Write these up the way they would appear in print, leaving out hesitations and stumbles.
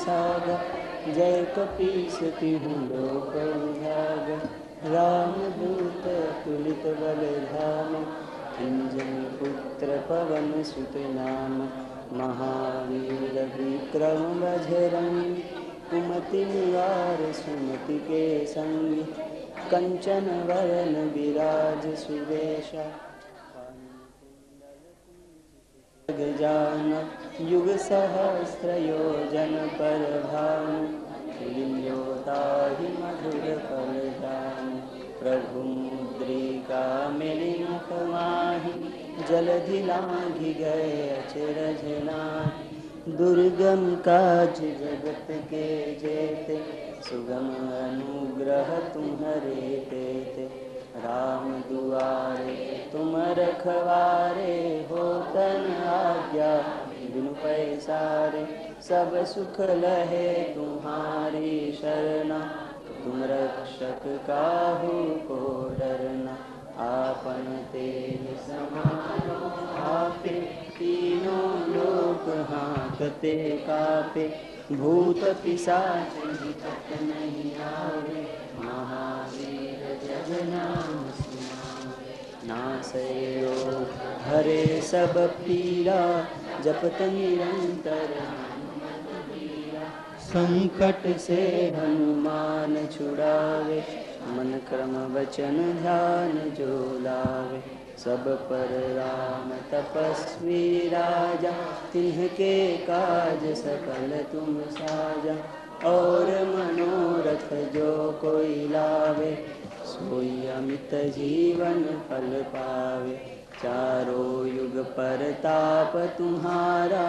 Saga, जय कपीस तिहु लोक उजागर। रामदूत तुलित बल धाम, अंजनी पुत्र पवन सुत नाम। महावीर विक्रम बजरंगी, कुमति निवार सुमति के संगी। कंचन वरण विराज सुवेशा, गजानन युग सहस्र योजन पर भानु। लील्योताहि मधुर फल जानु, प्रभु मुद्रिका मेलि मुख माहि। जलधि लांघि गए अचरज नाहि, दुर्गम काज जगत के जेते। सुगम अनुग्रह तुम्हरे तेते, राम दुआरे तुम रखवारे। होतन आज्ञा बिनु पैसारे, सब सुख लहे तुम्हारी शरणा। तुम रक्षक काहू को डरना, आपन तेज समारो आपे। तीनों लोक हांकते कापे, भूत पिशाच निकट नहीं आवे। महावीर जब नाम सुनावे, नासै रोग हरे सब पीरा। जपत निरंतर हनुमत बीरा, संकट से हनुमान छुड़ावे। मन क्रम वचन ध्यान जो लावे, सब पर राम तपस्वी राजा। तिन्हके काज सकल तुम साजा, और मनोरथ जो कोई लावे। सोई अमित जीवन फल पावे, चारों युग परताप तुम्हारा।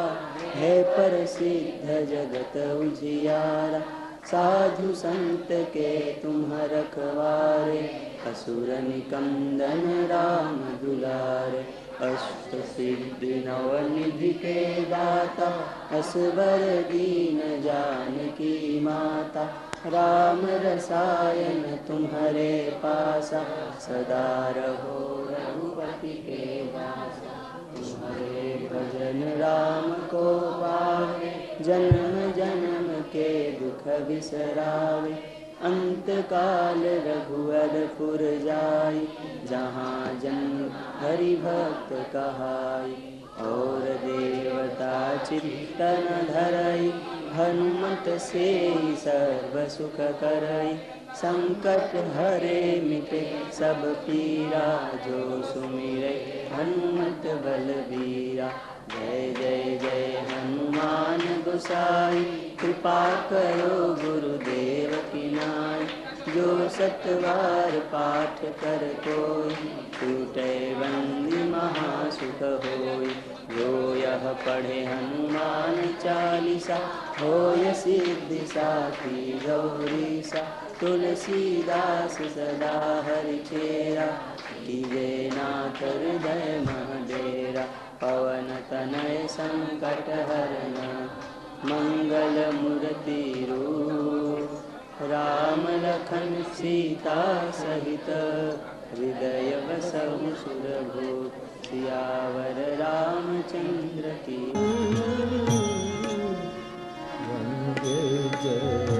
है प्रसिद्ध जगत उजियारा, साधु संत के तुम रखवारे। असुर निकंदन राम दुलारे, अष्ट सिद्धि नव निधि के दाता। असबर दीन जानकी माता, राम रसायन तुम्हारे पासा। सदा रहो रघुपति के दासा, तुम्हारे भजन राम को पावे। जन्म जन्म के दुख बिसरावे, अंत काल रघुवरपुर जाई। जहाँ जन हरि भक्त कहाई, और देवता चित्तन धरई। हनुमत से सर्व सुख करई, संकट हरे मिटे सब पीरा। जो सुमिरै हनुमत बलबीरा, जय जय जय हनुमान गोसाई। कृपा करो गुरुदेव की नाई, जो सतवार पाठ कर कोई। टूटे बंदी महासुख होई, जो यह पढ़े हनुमान चालीसा। होय सिद्धि साखी गौरीसा, तुलसीदास सदा हरिचेरा। कीजे नाथ हृदय मह डेरा, पवन तनय संकट हरन। मंगल मूर्ति रूप, राम लखन सीता सहित। हृदय बसहु सुरभूप, सियावर रामचंद्र की। वंदे जय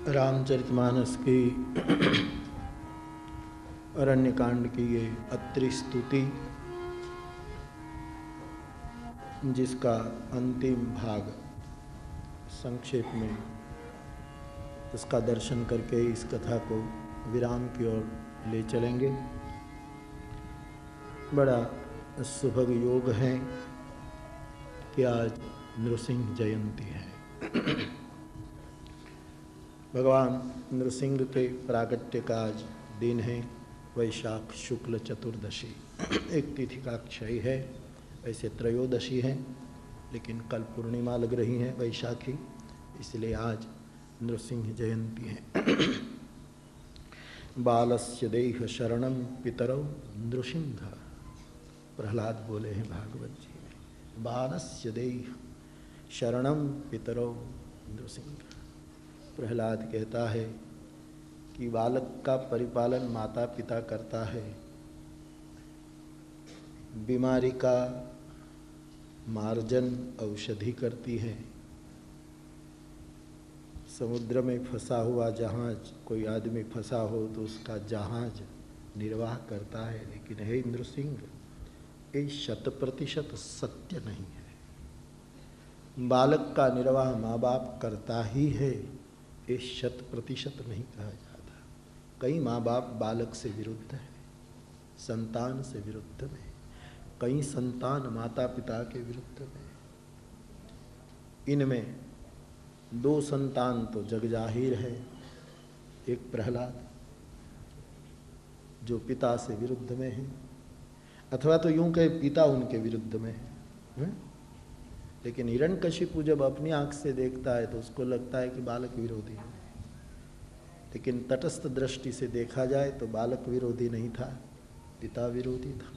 रामचरितमानस की अरण्यकांड की ये अत्रि स्तुति, जिसका अंतिम भाग संक्षेप में उसका दर्शन करके इस कथा को विराम की ओर ले चलेंगे। बड़ा सुभग योग है कि आज नृसिंह जयंती है। भगवान नृसिंह के प्रागट्य का आज दिन है, वैशाख शुक्ल चतुर्दशी। एक तिथि का क्षय है, ऐसे त्रयोदशी हैं, लेकिन कल पूर्णिमा लग रही है, वैशाखी, इसलिए आज नृसिंह जयंती है। बालस्य देह शरणम पितरौ नृसिंह, प्रहलाद बोले हैं भागवत जी में, बालस्य देह शरणम पितरौ नृसिंह। प्रहलाद कहता है कि बालक का परिपालन माता पिता करता है, बीमारी का मार्जन औषधि करती है। समुद्र में फंसा हुआ जहाज, कोई आदमी फंसा हो तो उसका जहाज निर्वाह करता है, लेकिन हे नृसिंह, ये 100% सत्य नहीं है। बालक का निर्वाह माँ बाप करता ही है, ये 100% नहीं कहा जाता। कई माँ बाप बालक से विरुद्ध है, संतान से विरुद्ध में, कई संतान माता पिता के विरुद्ध में। इनमें 2 संतान तो जग जाहिर है, एक प्रहलाद जो पिता से विरुद्ध में है, अथवा तो यूं कहे पिता उनके विरुद्ध में है। लेकिन हिरण्यकशिपु जब अपनी आंख से देखता है तो उसको लगता है कि बालक विरोधी है, लेकिन तटस्थ दृष्टि से देखा जाए तो बालक विरोधी नहीं था, पिता विरोधी था।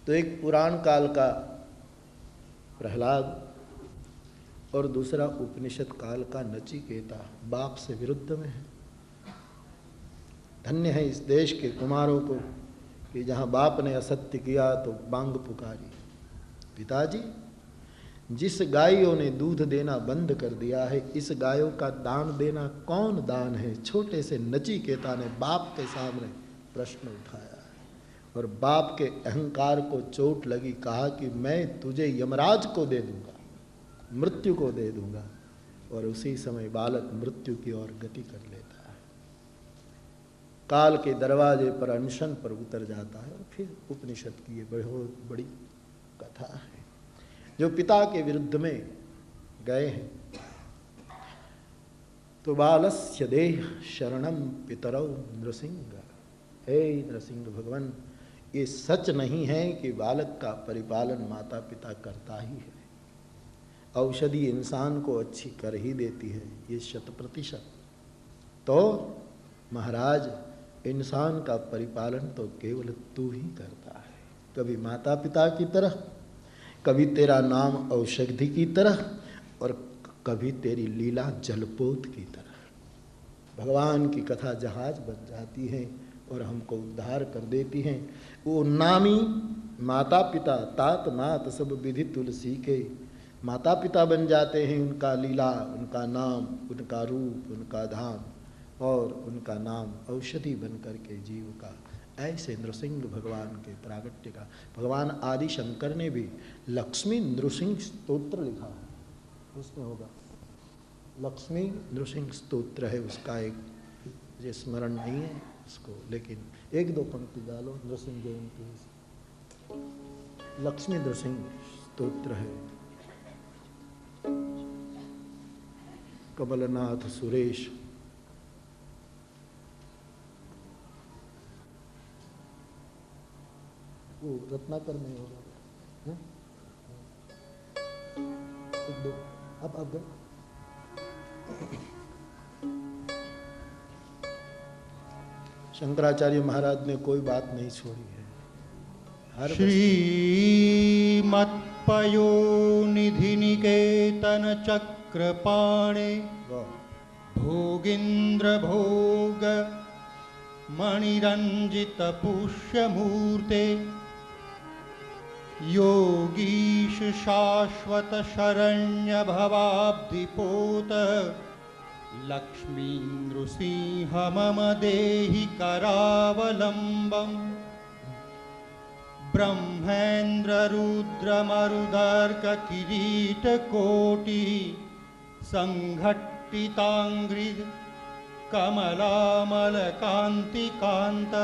तो एक पुराण काल का प्रहलाद और दूसरा उपनिषद काल का नचिकेता बाप से विरुद्ध में है। धन्य है इस देश के कुमारों को कि जहाँ बाप ने असत्य किया तो बांग पुकारी, पिताजी जिस गायों ने दूध देना बंद कर दिया है, इस गायों का दान देना कौन दान है? छोटे से नचिकेता ने बाप के सामने प्रश्न उठाया और बाप के अहंकार को चोट लगी, कहा कि मैं तुझे यमराज को दे दूंगा, मृत्यु को दे दूंगा। और उसी समय बालक मृत्यु की ओर गति कर लेता है, काल के दरवाजे पर अनशन पर उतर जाता है। और फिर उपनिषद की ये बहुत बड़ी कथा है जो पिता के विरुद्ध में गए हैं। तो बालस्य देह शरणम पितरौ नृसिंह, हे नृसिंह भगवान, ये सच नहीं है कि बालक का परिपालन माता पिता करता ही है। औषधि इंसान को अच्छी कर ही देती है, ये 100%। तो महाराज, इंसान का परिपालन तो केवल तू ही करता है, कभी माता पिता की तरह, कभी तेरा नाम औषधि की तरह, और कभी तेरी लीला जलपोत की तरह। भगवान की कथा जहाज बन जाती है और हमको उद्धार कर देती हैं। वो नामी माता पिता तात नात सब विधि तुलसी के, माता पिता बन जाते हैं, उनका लीला, उनका नाम, उनका रूप, उनका धाम और उनका नाम औषधि बन करके जीव का। ऐसे नृसिंह भगवान के प्रागट्य का भगवान आदि शंकर ने भी लक्ष्मी नृसिंह स्तोत्र लिखा है, उसमें होगा लक्ष्मी नृसिंह स्तोत्र है, उसका एक ये स्मरण नहीं है उसको, लेकिन 1-2 पंक्ति डालो। नृसिंह जयंती लक्ष्मी नृसिंह स्तोत्र है। कमलनाथ सुरेश, वो रत्नाकर में होगा, 1-2 अब गए। शंकराचार्य महाराज ने कोई बात नहीं छोड़ी है। हर श्रीमत्पयो निधि निकेतन चक्रपाणे भोगींद्र भोग मणिरंजित पुष्यमूर्ते योगीश शाश्वत शरण्य भवाब्धिपोत लक्ष्मी नृसिंह मम देहि करावलंबम् ब्रह्मेन्द्र रुद्र मरुदर्क किरीट कोटि संघट्टितांग्रि कमलामल कांति कांत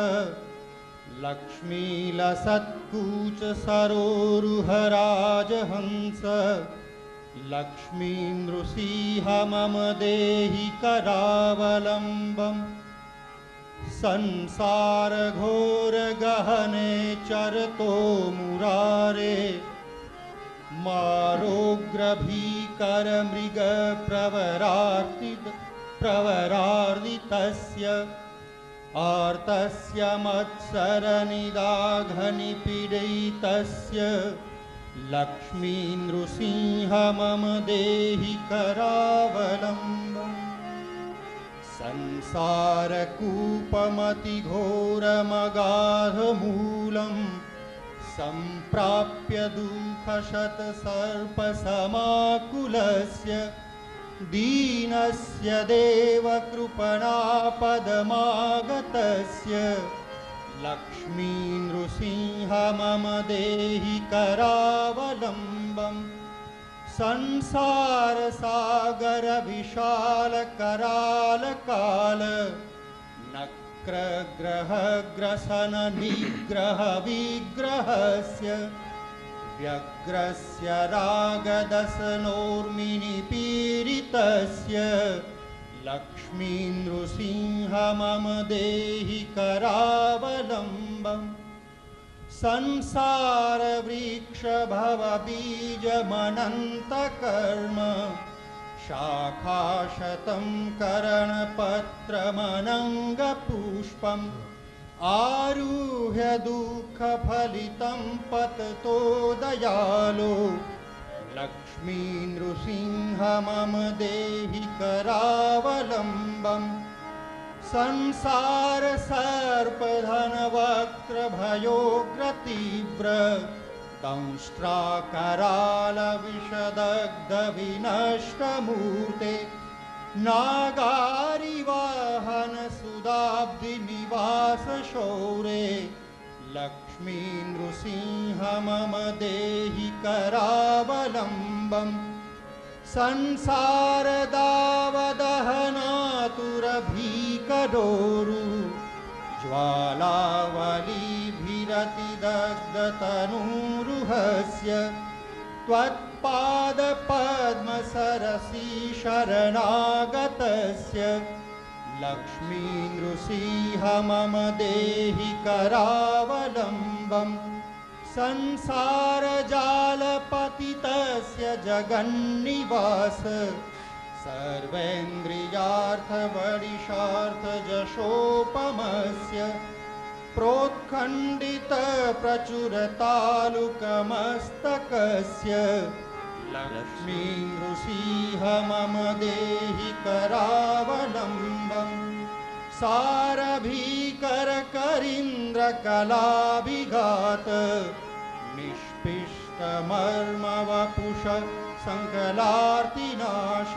लक्ष्मी लसत्कूच सरोरुह राजहंस लक्ष्मी नृसिंह मम देहि करावलंबम् संसार घोर गहने चरतो मुरारे मारोग्रभीकरमृगप्रवरार्दितस्य आर्तस्य मत्सरनिदाघनिपीडितस्य लक्ष्मीनृसिंह मम देहि करावलम्बम् संसारकूपमतिघोरमगाधमूलम् सम्प्राप्य दुःखशतसर्पसमाकुलस्य दीनस्य देवकृपणापदमागतस्य लक्ष्मीनृसिंह मम देहि करावलम्बम् संसारसागरविशालकरालकाल नक्रग्रहग्रसननिग्रहविग्रहस्य व्यग्रस्य रागदशनोर्मिनिपीडितस्य लक्ष्मीनृसिंह मम देहि करावलम्बम् संसारवृक्षभवबीजमनन्तकर्म शाखाशतं करणपत्रमनङ्गपुष्पम् आरुह्य दुःखफलितं पततो दयालो लक्ष्मीनृसिंह मम देहि करावलम्बम् संसार सर्पधनवक्त्रभयोग्रतीव्र दंष्ट्राकरालविषदग्धविनष्टमूर्ते नागारिवाहनसुदाब्धिनिवासशौरे लक्ष्मीनृसिंह मम देहि करावलम्बम् संसारदावदहनातुरभीकरोरु ज्वालावलीभिरतिदग्धतनूरुहस्य त्वत्पादपद्मसरसि शरणागतस्य लक्ष्मीनृसिंह मम देहि करावलम्बम् संसारजालपतितस्य जगन्निवास सर्वेन्द्रियार्थवरिशार्थजशोपमस्य प्रोत्खण्डितप्रचुरतालुकमस्तकस्य लक्ष्मीनृसिंह मम देहि करावलम्बम् सारभीकरकरीन्द्रकलाभिघात निष्पिष्टमर्मवपुष सङ्कलार्तिनाश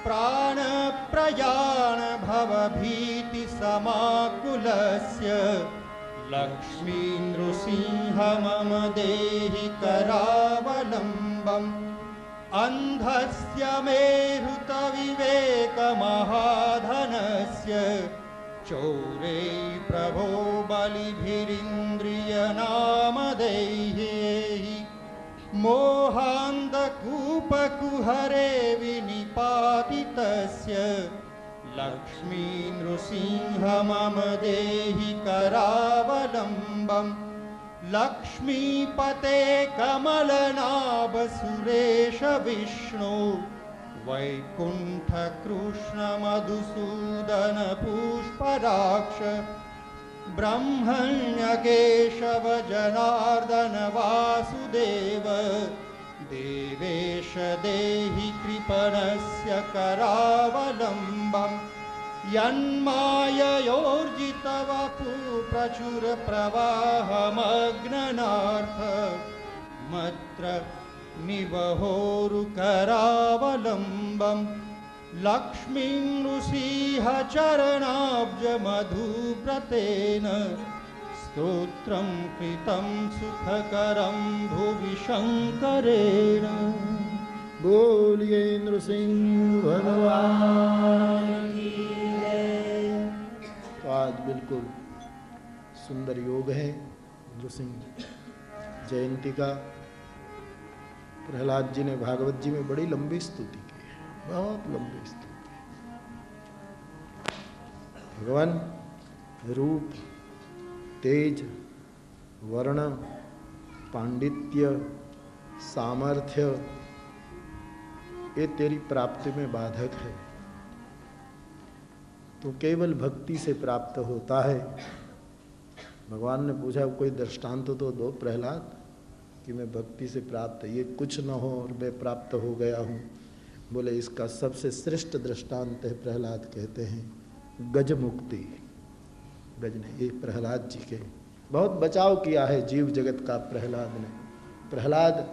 प्राणप्रयाण भवभीतिसमाकुलस्य लक्ष्मीनृसिंह मम देहि करावलम्बम् अन्धस्य मेरुतविवेकमहाधनस्य चौरे प्रभो बलिभिरिन्द्रियनामधेहि मोहान्धकूपकुहरे विनिपातितस्य लक्ष्मीनृसिंह मम देहि करावलम्बम् लक्ष्मीपते कमलनाभ सुरेश विष्णु वैकुण्ठकृष्ण मधुसूदन पुष्पराक्ष ब्रह्मण्य केशव जनार्दन वासुदेव देवेश देहि कृपणस्य करावलम्बम् यन्माययोर्जितवपु प्रचुरप्रवाहमग्ननार्थ मत्र निवहोरुकरावलम्बम् लक्ष्मीनृसिंह चरणाब्जमधुव्रतेन स्तोत्रं कृतं सुखकरं भुवि शङ्करेण। बोलिए नृसिंह भगवान की जय। तो आज बिल्कुल सुंदर योग है नृसिंह जयंती का। प्रहलाद जी ने भागवत जी में बड़ी लंबी स्तुति की है, बहुत लंबी स्तुति। भगवान रूप, तेज, वर्ण, पांडित्य, सामर्थ्य ये तेरी प्राप्ति में बाधक है। तो केवल भक्ति से प्राप्त होता है। भगवान ने पूछा कोई दृष्टांत तो दो प्रहलाद कि मैं भक्ति से प्राप्त, ये कुछ न हो और मैं प्राप्त हो गया हूँ। बोले इसका सबसे श्रेष्ठ दृष्टांत है, प्रहलाद कहते हैं गज मुक्ति। गज ने ये प्रहलाद जी के बहुत बचाव किया है जीव जगत का। प्रहलाद ने, प्रहलाद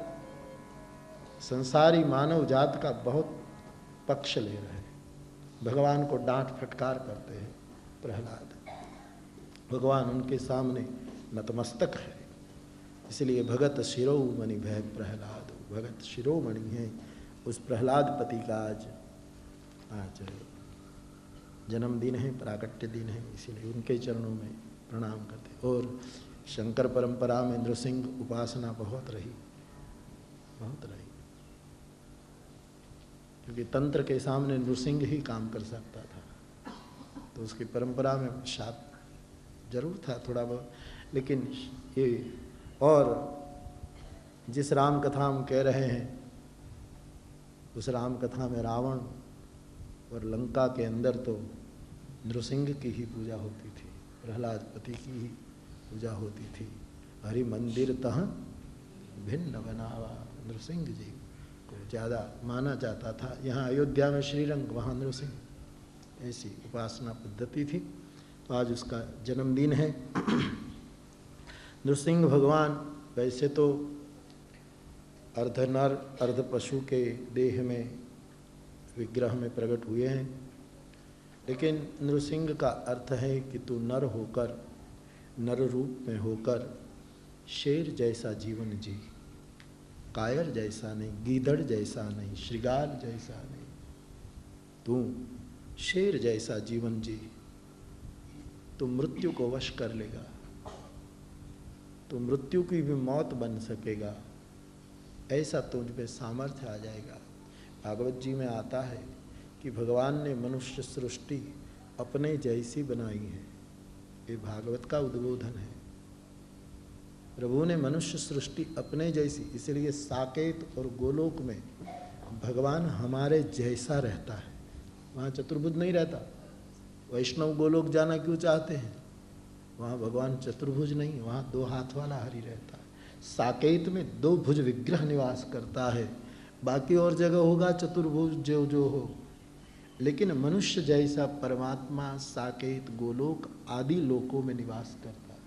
संसारी मानव जात का बहुत पक्ष ले रहे हैं, भगवान को डांट फटकार करते हैं प्रहलाद। भगवान उनके सामने नतमस्तक है। इसलिए भगत शिरोमणि भय प्रहलाद, भगत शिरोमणि है। उस प्रहलाद पति का आज जन्मदिन है, प्राकट्य दिन है, इसीलिए उनके चरणों में प्रणाम करते। और शंकर परंपरा में नृसिंह उपासना बहुत रही, बहुत रही, क्योंकि तंत्र के सामने नृसिंह ही काम कर सकता था। तो उसकी परंपरा में शाप जरूर था थोड़ा बहुत, लेकिन ये और जिस राम कथा हम कह रहे हैं उस राम कथा में रावण और लंका के अंदर तो नृसिंह की ही पूजा होती थी, प्रहलाद पति की ही पूजा होती थी। हरि मंदिर तह भिन्न बनावा, नृसिंह जी को ज़्यादा माना जाता था। यहाँ अयोध्या में श्रीरंग, वहाँ नृसिंह, ऐसी उपासना पद्धति थी। तो आज उसका जन्मदिन है। नृसिंह भगवान वैसे तो अर्ध नर अर्ध पशु के देह में विग्रह में प्रकट हुए हैं, लेकिन नृसिंह का अर्थ है कि तू नर होकर, नर रूप में होकर शेर जैसा जीवन जी, कायर जैसा नहीं, गीदड़ जैसा नहीं, श्रृगाल जैसा नहीं, तू शेर जैसा जीवन जी। तू मृत्यु को वश कर लेगा, तो मृत्यु की भी मौत बन सकेगा, ऐसा तुझ में सामर्थ्य आ जाएगा। भागवत जी में आता है कि भगवान ने मनुष्य सृष्टि अपने जैसी बनाई है। ये भागवत का उद्बोधन है। प्रभु ने मनुष्य सृष्टि अपने जैसी, इसलिए साकेत और गोलोक में भगवान हमारे जैसा रहता है। वहाँ चतुर्भुज नहीं रहता। वैष्णव गोलोक जाना क्यों चाहते हैं? वहाँ भगवान चतुर्भुज नहीं, वहाँ दो हाथ वाला हरि रहता है। साकेत में दो भुज विग्रह निवास करता है, बाकी और जगह होगा चतुर्भुज जो जो हो, लेकिन मनुष्य जैसा परमात्मा साकेत गोलोक आदि लोकों में निवास करता है।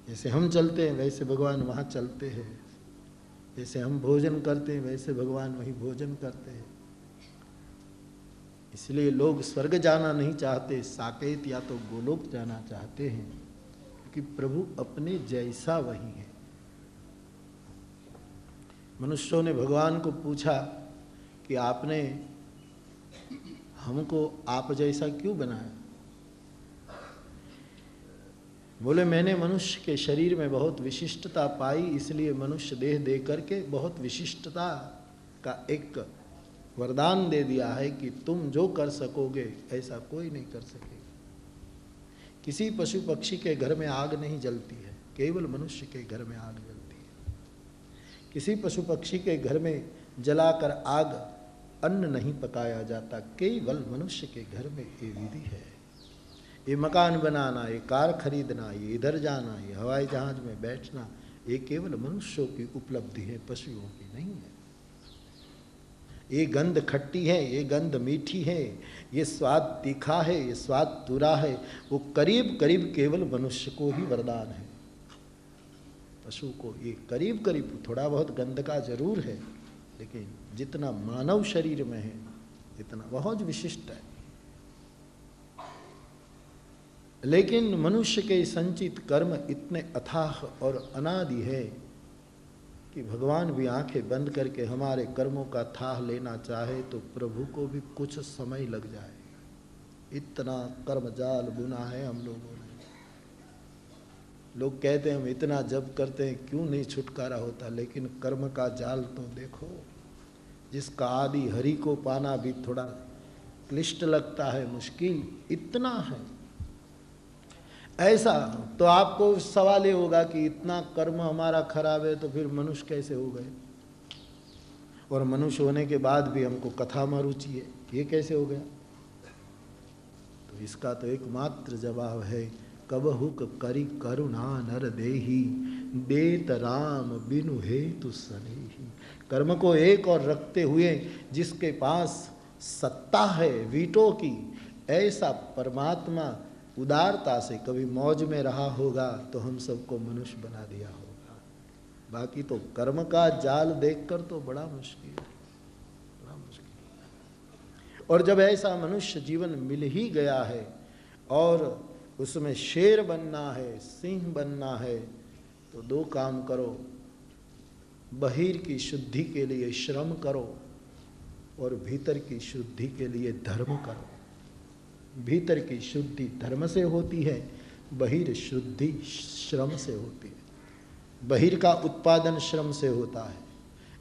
जैसे हम चलते हैं वैसे भगवान वहाँ चलते हैं, जैसे हम भोजन करते हैं वैसे भगवान वहीं भोजन करते हैं। इसलिए लोग स्वर्ग जाना नहीं चाहते, साकेत या तो गोलोक जाना चाहते हैं, क्योंकि प्रभु अपने जैसा वही है। मनुष्यों ने भगवान को पूछा कि आपने हमको आप जैसा क्यों बनाया? बोले मैंने मनुष्य के शरीर में बहुत विशिष्टता पाई, इसलिए मनुष्य देह दे करके बहुत विशिष्टता का एक वरदान दे दिया है कि तुम जो कर सकोगे ऐसा कोई नहीं कर सकेगा। किसी पशु पक्षी के घर में आग नहीं जलती है, केवल मनुष्य के घर में आग जलती है। किसी पशु पक्षी के घर में जलाकर आग अन्न नहीं पकाया जाता, केवल मनुष्य के घर में ये विधि है। ये मकान बनाना, ये कार खरीदना, ये इधर जाना, ये हवाई जहाज में बैठना, ये केवल मनुष्यों की उपलब्धि है, पशुओं की नहीं है। ये गंध खट्टी है, ये गंध मीठी है, ये स्वाद तीखा है, ये स्वाद तुरा है, वो करीब करीब केवल मनुष्य को ही वरदान है। पशु को ये करीब करीब थोड़ा बहुत गंध का जरूर है, लेकिन जितना मानव शरीर में है इतना बहुत विशिष्ट है। लेकिन मनुष्य के संचित कर्म इतने अथाह और अनादि है कि भगवान भी आंखें बंद करके हमारे कर्मों का थाह लेना चाहे तो प्रभु को भी कुछ समय लग जाएगा। इतना कर्म जाल बुना है हम लोगों ने। लोग कहते हैं हम इतना जप करते हैं क्यों नहीं छुटकारा होता, लेकिन कर्म का जाल तो देखो, जिसका आदि हरि को पाना भी थोड़ा क्लिष्ट लगता है, मुश्किल इतना है। ऐसा तो आपको सवाल ये होगा कि इतना कर्म हमारा खराब है तो फिर मनुष्य कैसे हो गए, और मनुष्य होने के बाद भी हमको कथा में रुचि है, ये कैसे हो गया? तो इसका तो एकमात्र जवाब है, कबहुक करी करुणा नर देही, देत राम बिनु हेतु सनेही। कर्म को एक और रखते हुए जिसके पास सत्ता है वीटो की, ऐसा परमात्मा उदारता से कभी मौज में रहा होगा तो हम सबको मनुष्य बना दिया होगा। बाकी तो कर्म का जाल देखकर तो बड़ा मुश्किल है, बड़ा मुश्किल। और जब ऐसा मनुष्य जीवन मिल ही गया है और उसमें शेर बनना है, सिंह बनना है, तो दो काम करो, बहिर की शुद्धि के लिए श्रम करो और भीतर की शुद्धि के लिए धर्म करो। भीतर की शुद्धि धर्म से होती है, बहिर शुद्धि श्रम से होती है। बहिर का उत्पादन श्रम से होता है,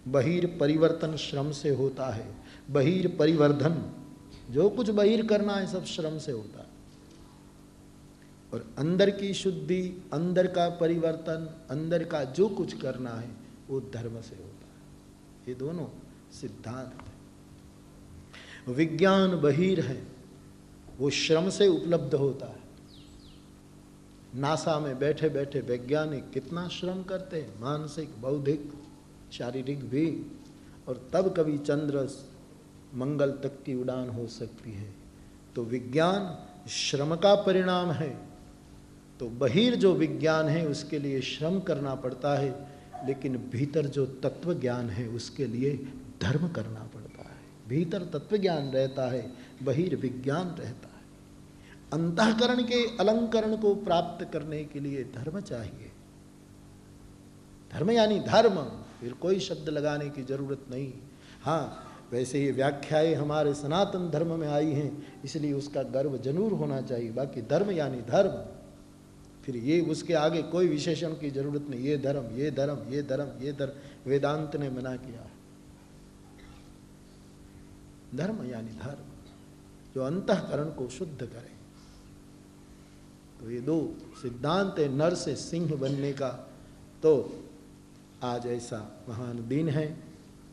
बहिर परिवर्तन श्रम से होता है, बहिर परिवर्धन, जो कुछ बहिर करना है सब श्रम से होता है। और अंदर की शुद्धि, अंदर का परिवर्तन, अंदर का जो कुछ करना है वो धर्म से होता है। ये दोनों सिद्धांत है। विज्ञान बहिर है, वो श्रम से उपलब्ध होता है। नासा में बैठे बैठे वैज्ञानिक कितना श्रम करते हैं, मानसिक, बौद्धिक, शारीरिक भी, और तब कभी चंद्र मंगल तक की उड़ान हो सकती है। तो विज्ञान श्रम का परिणाम है। तो बहिर जो विज्ञान है उसके लिए श्रम करना पड़ता है, लेकिन भीतर जो तत्व ज्ञान है उसके लिए धर्म करना पड़ता है। भीतर तत्व ज्ञान रहता है, बहिर विज्ञान रहता है। अंतःकरण के अलंकरण को प्राप्त करने के लिए धर्म चाहिए। धर्म यानी धर्म, फिर कोई शब्द लगाने की जरूरत नहीं। हाँ, वैसे ये व्याख्याएं हमारे सनातन धर्म में आई हैं, इसलिए उसका गर्व जरूर होना चाहिए। बाकी धर्म यानी धर्म, फिर ये उसके आगे कोई विशेषण की जरूरत नहीं। ये धर्म, ये धर्म, ये धर्म, ये धर्म, वेदांत ने मना किया है। धर्म यानी धर्म जो अंतःकरण को शुद्ध करे। तो ये दो सिद्धांत है नर से सिंह बनने का। तो आज ऐसा महान दिन है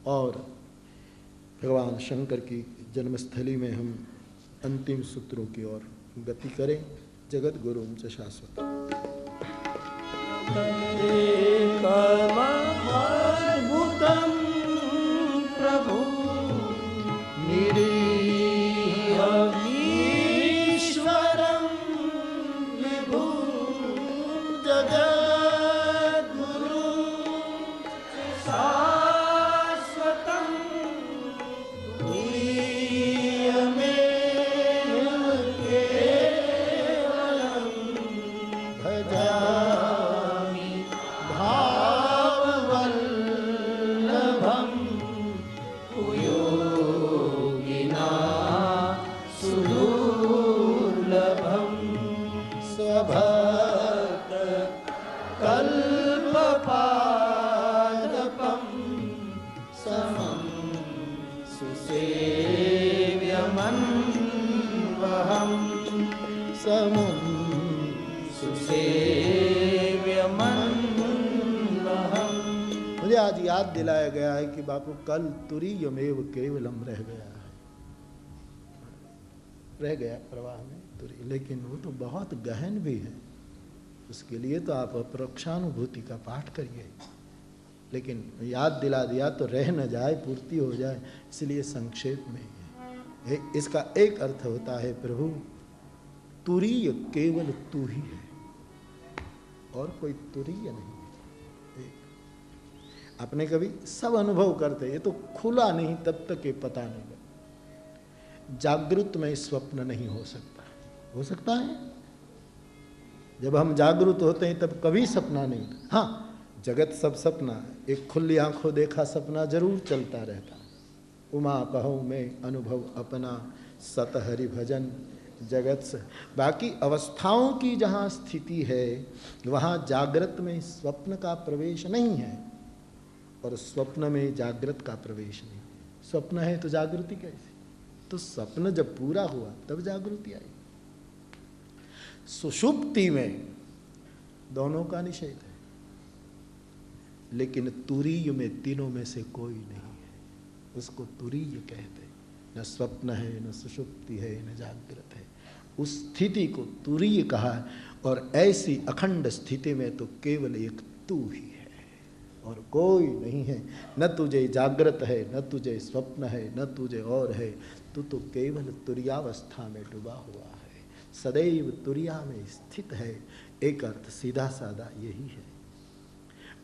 और भगवान शंकर की जन्मस्थली में हम अंतिम सूत्रों की ओर गति करें। जगत गुरुम च शाश्वत प्रभु ईश्वरं विभु जगद्गुरु शाश्वतं तुरीयमेव केवलं भजामि भाववल्लभं योगिना सुदुर्लभं स्वभक्त कल्पपादपं समं सुसेव्यमन्वहं समं सुसेव्यमन्वहं। मुझे आज याद दिलाया गया है कि बापू कल तुरीयमेव केवलम रह गया प्रवाह में तुरी, लेकिन वो तो बहुत गहन भी है। उसके लिए तो आप अपरोक्षानुभूति का पाठ करिए, लेकिन याद दिला दिया तो रह न जाए, पूर्ति हो जाए, इसलिए संक्षेप में है। इसका एक अर्थ होता है प्रभु तुरीय केवल तू ही है और कोई तुरीय नहीं। अपने कभी सब अनुभव करते, ये तो खुला नहीं तब तक ये पता नहीं लगता। जागृत में स्वप्न नहीं हो सकता। हो सकता है जब हम जागृत होते हैं तब कभी सपना नहीं। हाँ, जगत सब सपना, एक खुली आंखों देखा सपना जरूर चलता रहता। उमा कहूँ में अनुभव अपना, सत हरि भजन जगत से। बाकी अवस्थाओं की जहाँ स्थिति है वहाँ जागृत में स्वप्न का प्रवेश नहीं है और स्वप्न में जागृत का प्रवेश नहीं। स्वप्न है तो जागृति कैसी? तो स्वप्न जब पूरा हुआ तब जागृति आई। सुषुप्ति में दोनों का निषेध है, लेकिन तुरीय में तीनों में से कोई नहीं है, उसको तुरीय कहते। न स्वप्न है, न सुषुप्ति है, न जागृत है, उस स्थिति को तुरीय कहा है। और ऐसी अखंड स्थिति में तो केवल एक तू ही है और कोई नहीं है। न तुझे जागृत है, न तुझे स्वप्न है, न तुझे और है, तू तो केवल तुर्यावस्था में डूबा हुआ है, सदैव तुर्या में स्थित है। एक अर्थ सीधा साधा यही है।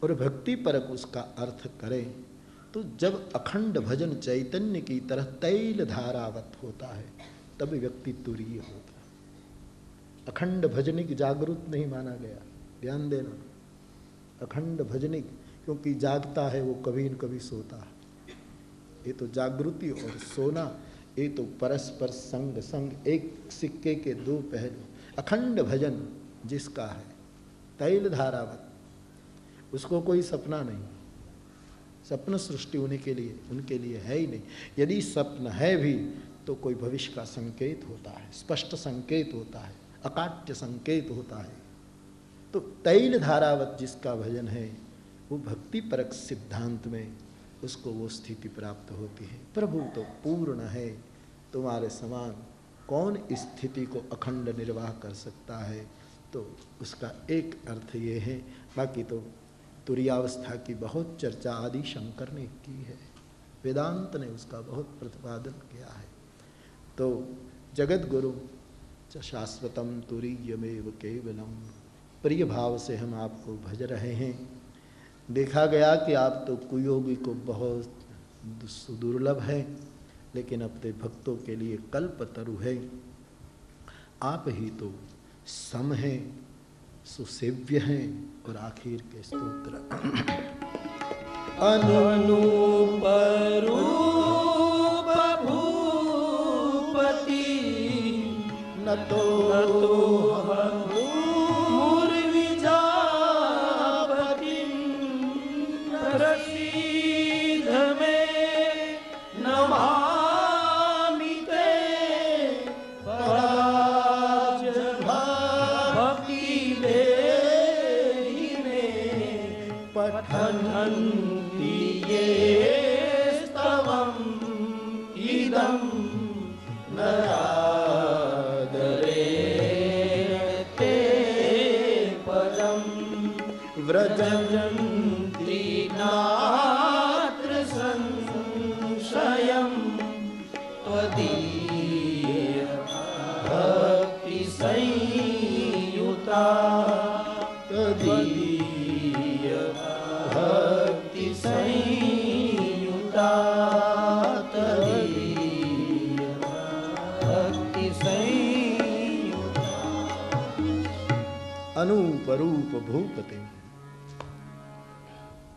और भक्ति परक उसका अर्थ करें तो जब अखंड भजन चैतन्य की तरह तैल धारावत होता है तब व्यक्ति तुरीय होता है। अखंड भजनिक जागरूक नहीं माना गया, ध्यान देना। अखंड भजनिक क्योंकि जागता है वो कभी न कभी सोता है। ये तो जागृति और सोना, ये तो परस्पर संग संग, एक सिक्के के दो पहलू। अखंड भजन जिसका है तैल धारावत, उसको कोई सपना नहीं। सपन सृष्टि उनके लिए है ही नहीं। यदि स्वप्न है भी तो कोई भविष्य का संकेत होता है, स्पष्ट संकेत होता है, अकाट्य संकेत होता है। तो तैल धारावत जिसका भजन है वो भक्ति परक सिद्धांत में उसको वो स्थिति प्राप्त होती है। प्रभु तो पूर्ण है, तुम्हारे समान कौन स्थिति को अखंड निर्वाह कर सकता है। तो उसका एक अर्थ ये है। बाकी तो तुरीयावस्था की बहुत चर्चा आदि शंकर ने की है, वेदांत ने उसका बहुत प्रतिपादन किया है। तो जगत गुरु च शाश्वतम तुरीयमेव केवलम, प्रिय भाव से हम आपको भज रहे हैं। देखा गया कि आप तो कुयोगी को बहुत दुर्लभ है, लेकिन अपने भक्तों के लिए कल्पतरु है। आप ही तो सम हैं, सुसेव्य हैं। और आखिर के स्तोत्र अनूप रूप भूपति न तो मुर्विजापति प्रसीद में नमामि ते पराज भक्ति पठन्ति ये स्तवम् इदं नरादरेण ते पदम् व्रजन्ति नात्र संशयम् त्वदीय भक्ति संयुता त्वदीय भक्ति संयुता तदीय भक्ति संयुता। अनूप रूप भूपति,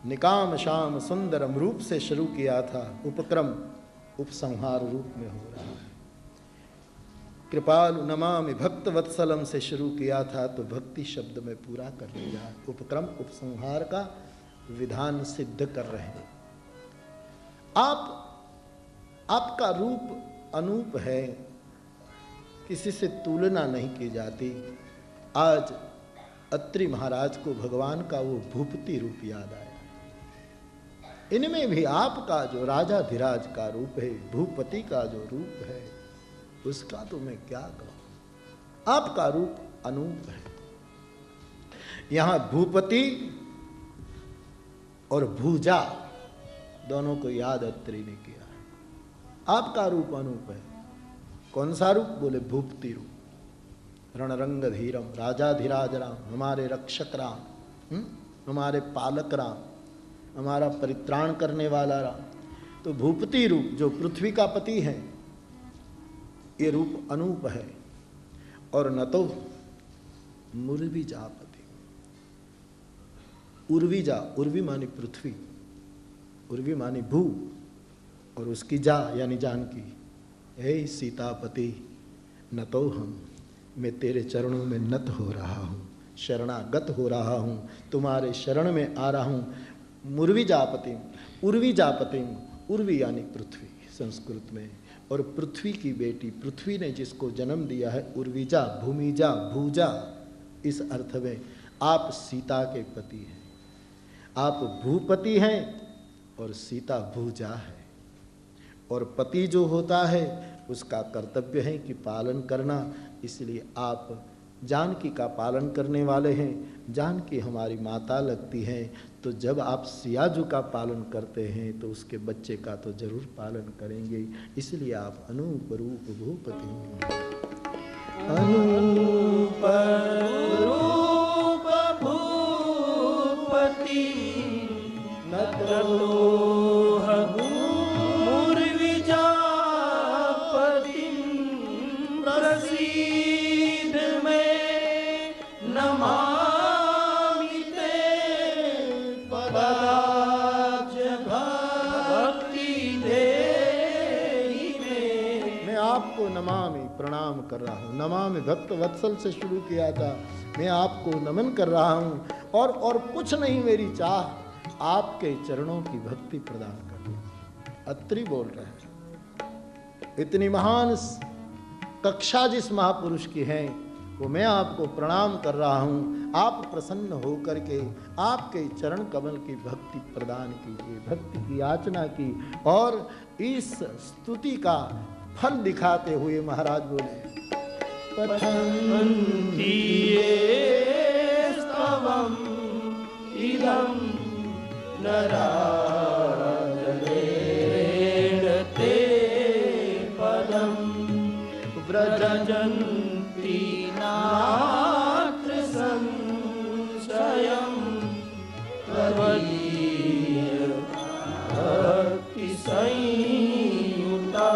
निकाम शाम सुंदरम रूप से शुरू किया था, उपक्रम उपसंहार रूप में हो रहा है। कृपालु नमामि भक्त वत्सलम से शुरू किया था तो भक्ति शब्द में पूरा कर लिया। उपक्रम उपसंहार का विधान सिद्ध कर रहे हैं। आपका रूप अनूप है, किसी से तुलना नहीं की जाती। आज अत्रि महाराज को भगवान का वो भूपति रूप याद आया। इनमें भी आपका जो राजाधिराज का रूप है, भूपति का जो रूप है, उसका तो मैं क्या कहूं। आपका रूप अनूप है। यहां भूपति और भूजा दोनों को याद अत्रि ने किया। आपका रूप अनूप है। कौन सा रूप? बोले भूपति रूप। रणरंग धीरम, राजाधिराज राम, हमारे रक्षक राम, हमारे पालक राम, हमारा परित्राण करने वाला राम। तो भूपति रूप जो पृथ्वी का पति है, ये रूप अनूप है। और न तो मुर्विजापति, उर्विजा, उर्वी मानी पृथ्वी, उर्वी मानी भू, और उसकी जा यानी जानकी। हे सीतापति, न तो मैं तेरे चरणों में नत हो रहा हूँ, शरणागत हो रहा हूँ, तुम्हारे शरण में आ रहा हूँ। मुर्विजापतिम, उर्वी जापतिम, उर्वी यानी पृथ्वी संस्कृत में, और पृथ्वी की बेटी, पृथ्वी ने जिसको जन्म दिया है, उर्विजा, भूमिजा, भूजा, इस अर्थ में आप सीता के पति हैं। आप भूपति हैं और सीता भूजा है। और पति जो होता है उसका कर्तव्य है कि पालन करना, इसलिए आप जानकी का पालन करने वाले हैं। जानकी हमारी माता लगती हैं, तो जब आप सियाजू का पालन करते हैं तो उसके बच्चे का तो जरूर पालन करेंगे। इसलिए आप अनूप रूप भूपति हैं। अनूप रूप भूपति नतलोह मुर्विजापतिं प्रसीद में नमामि ते पदाब्ज भक्ति देहि में। मैं आपको नमामि प्रणाम कर रहा हूँ। नमामि भक्त वत्सल से शुरू किया था, मैं आपको नमन कर रहा हूँ और कुछ नहीं मेरी चाह आपके चरणों की भक्ति प्रदान करनी। अत्रि बोल रहे हैं, इतनी महान कक्षा जिस महापुरुष की है वो मैं आपको प्रणाम कर रहा हूँ। आप प्रसन्न होकर के आपके चरण कमल की भक्ति प्रदान कीजिए। भक्ति की याचना की और इस स्तुति का फल दिखाते हुए महाराज बोले, पठन्ति ये स्तवम् इदं नराधरेण ते पदं व्रजन्ति नात्र संशयं त्वदीय भक्ति संयुता।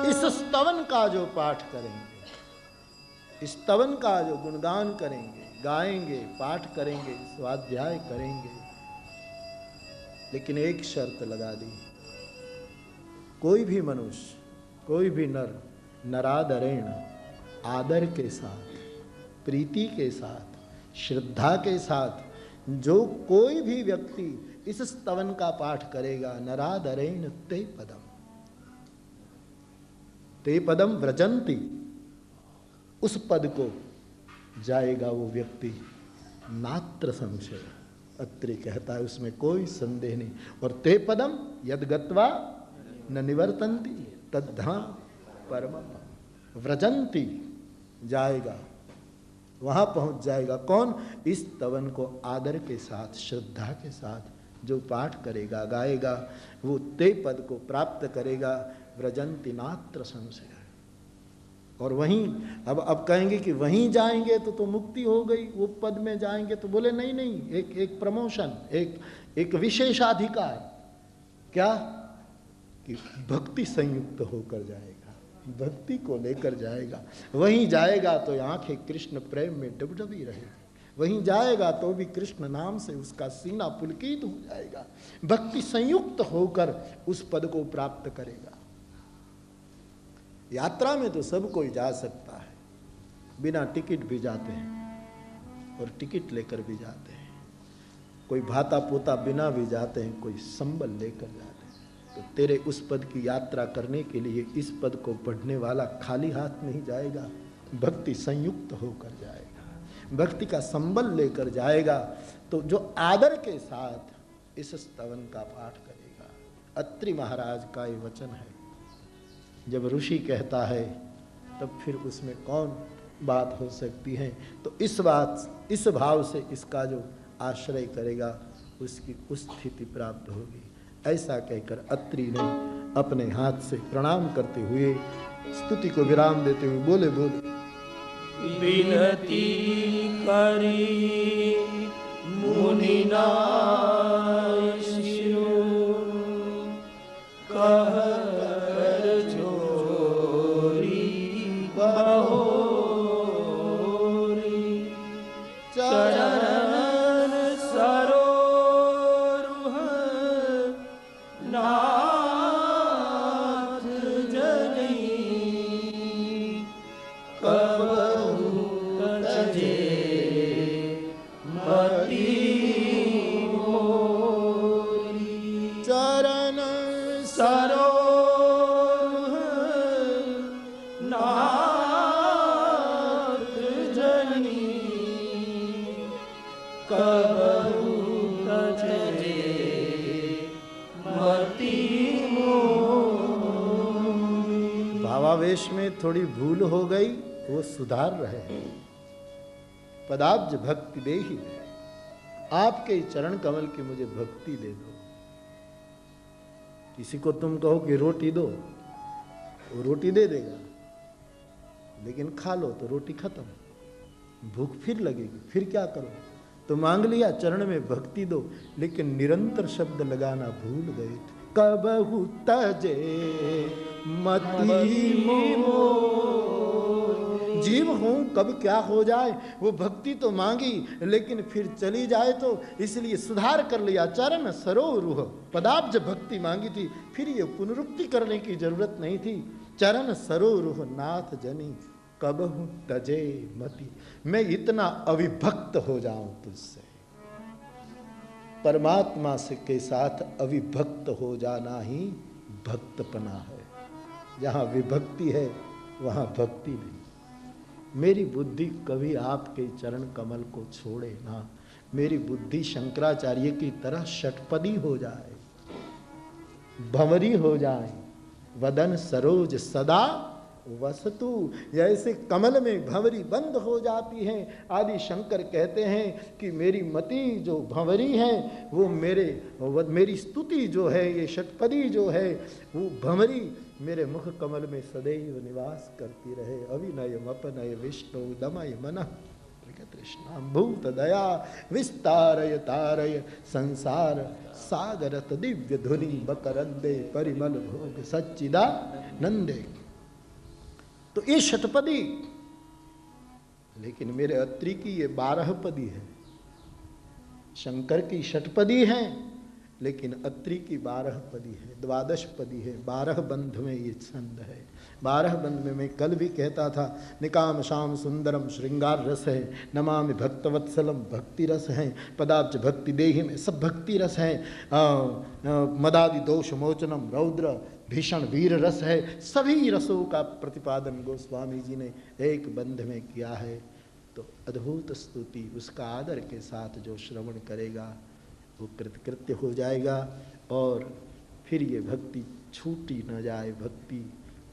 इस स्तवन का जो पाठ करेंगे, इस स्तवन का जो गुणगान करेंगे, गाएंगे, पाठ करेंगे, स्वाध्याय करेंगे, लेकिन एक शर्त लगा दी, कोई भी मनुष्य, कोई भी नर नरादरेण, आदर के साथ, प्रीति के साथ, श्रद्धा के साथ जो कोई भी व्यक्ति इस स्तवन का पाठ करेगा, नरादरेण ते पदम, ते पदम व्रजंती, उस पद को जाएगा वो व्यक्ति, नात्र संशय। अत्रि कहता है उसमें कोई संदेह नहीं। और ते पदम यद गत्वा न निवर्तन्ति तद्धाम परमम, व्रजंती, जाएगा, वहाँ पहुँच जाएगा। कौन? इस स्तवन को आदर के साथ, श्रद्धा के साथ जो पाठ करेगा, गाएगा, वो ते पद को प्राप्त करेगा। व्रजंति नात्र संशय। और वहीं अब कहेंगे कि वहीं जाएंगे तो मुक्ति हो गई, वो पद में जाएंगे तो बोले नहीं नहीं, एक प्रमोशन, एक विशेषाधिकार। क्या? कि भक्ति संयुक्त होकर जाएगा, भक्ति को लेकर जाएगा। वहीं जाएगा तो आंखें कृष्ण प्रेम में डबडबी रहेगी, वहीं जाएगा तो भी कृष्ण नाम से उसका सीना पुलकित हो जाएगा। भक्ति संयुक्त होकर उस पद को प्राप्त करेगा। यात्रा में तो सब कोई जा सकता है, बिना टिकट भी जाते हैं और टिकट लेकर भी जाते हैं, कोई भाता पोता बिना भी जाते हैं, कोई संबल लेकर जाते हैं। तो तेरे उस पद की यात्रा करने के लिए इस पद को पढ़ने वाला खाली हाथ नहीं जाएगा, भक्ति संयुक्त होकर जाएगा, भक्ति का संबल लेकर जाएगा। तो जो आदर के साथ इस स्तवन का पाठ करेगा। अत्रि महाराज का ये वचन है। जब ऋषि कहता है तब फिर उसमें कौन बात हो सकती है। तो इस भाव से इसका जो आश्रय करेगा उसकी उस स्थिति प्राप्त होगी। ऐसा कहकर अत्रि ने अपने हाथ से प्रणाम करते हुए स्तुति को विराम देते हुए बोले विनती करी मुनिना शिरो कह जग मन सरोह नाथ जनी कबहू तजे मति मोही। भावावेश में थोड़ी भूल हो गई, वो सुधार रहे हैं। पदाब्ज भक्ति देहि, आपके चरण कमल की मुझे भक्ति दे दो। किसी को तुम कहो कि रोटी दो, वो रोटी दे देगा, लेकिन खा लो तो रोटी खत्म, भूख फिर लगेगी, फिर क्या करो? तो मांग लिया चरण में भक्ति दो, लेकिन निरंतर शब्द लगाना भूल गए। कबहू तजे मति मोह, जीव हूं कब क्या हो जाए। वो भक्ति तो मांगी लेकिन फिर चली जाए, तो इसलिए सुधार कर लिया। चरण सरोरुह, पदाब्ज भक्ति मांगी थी, फिर ये पुनरुक्ति करने की जरूरत नहीं थी। चरण सरोरुह नाथ जनी कबहू तजे मति, मैं इतना अविभक्त हो जाऊं तुझसे। परमात्मा से के साथ अविभक्त हो जाना ही भक्तपना है। जहां विभक्ति है वहां भक्ति नहीं। मेरी बुद्धि कभी आपके चरण कमल को छोड़े ना। मेरी बुद्धि शंकराचार्य की तरह षटपदी हो जाए, भंवरी हो जाए। वदन सरोज सदा वसतु, जैसे कमल में भंवरी बंद हो जाती है। आदि शंकर कहते हैं कि मेरी मति जो भंवरी है वो मेरी स्तुति जो है, ये षटपदी जो है, वो भंवरी मेरे मुख कमल में सदैव निवास करती रहे। अविनय मपनय विष्णु दमय मन तृष्णा भूत दया विस्तारय तारय संसार सागरत दिव्य धुनि मकरंदे परिमल भोग सच्चिदा नंदे। तो ये षटपदी, लेकिन मेरे अत्रि की ये 12 पदी है। शंकर की षटपदी है, लेकिन अत्रि की 12 पदी है, 12 पदी है। 12 बंध में ये छंद है। 12 बंध में मैं कल भी कहता था, निकाम शाम सुंदरम श्रृंगार रस है, नमामि भक्तवत्सलम भक्ति रस है, पदाब्ज भक्ति देहि में सब भक्ति रस है, मदादि दोष मोचनम रौद्र भीषण वीर रस है। सभी रसों का प्रतिपादन गोस्वामी जी ने एक बंध में किया है। तो अद्भुत स्तुति, उसका आदर के साथ जो श्रवण करेगा वो कृतकृत्य हो जाएगा, और फिर ये भक्ति छूटी न जाए, भक्ति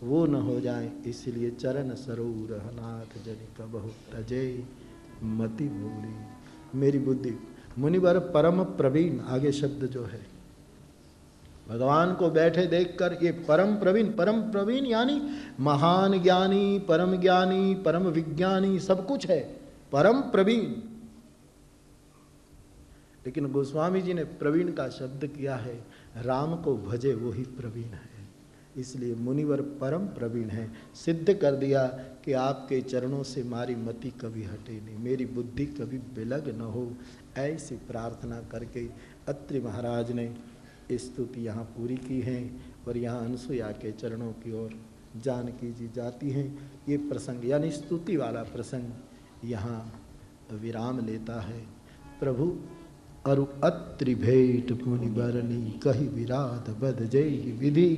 वो न हो जाए। इसलिए चरण सरोवर नाथ जनि कबहु तजे मति मोरी। मेरी बुद्धि मुनिवर परम प्रवीण, आगे शब्द जो है, भगवान को बैठे देखकर ये परम प्रवीण यानी महान ज्ञानी, परम विज्ञानी, सब कुछ है, परम प्रवीण। लेकिन गोस्वामी जी ने प्रवीण का शब्द किया है, राम को भजे वो ही प्रवीण है। इसलिए मुनिवर परम प्रवीण है। सिद्ध कर दिया कि आपके चरणों से मारी मति कभी हटे नहीं, मेरी बुद्धि कभी बिलग न हो। ऐसी प्रार्थना करके अत्रि महाराज ने स्तुति यहाँ पूरी की है। और यहाँ अनसुया के चरणों की ओर जानकी जी जाती हैं। ये प्रसंग यानी स्तुति वाला प्रसंग यहाँ विराम लेता है। प्रभु अरु अत्रि भेट पुनि बरनी कही विराट बद जय विधि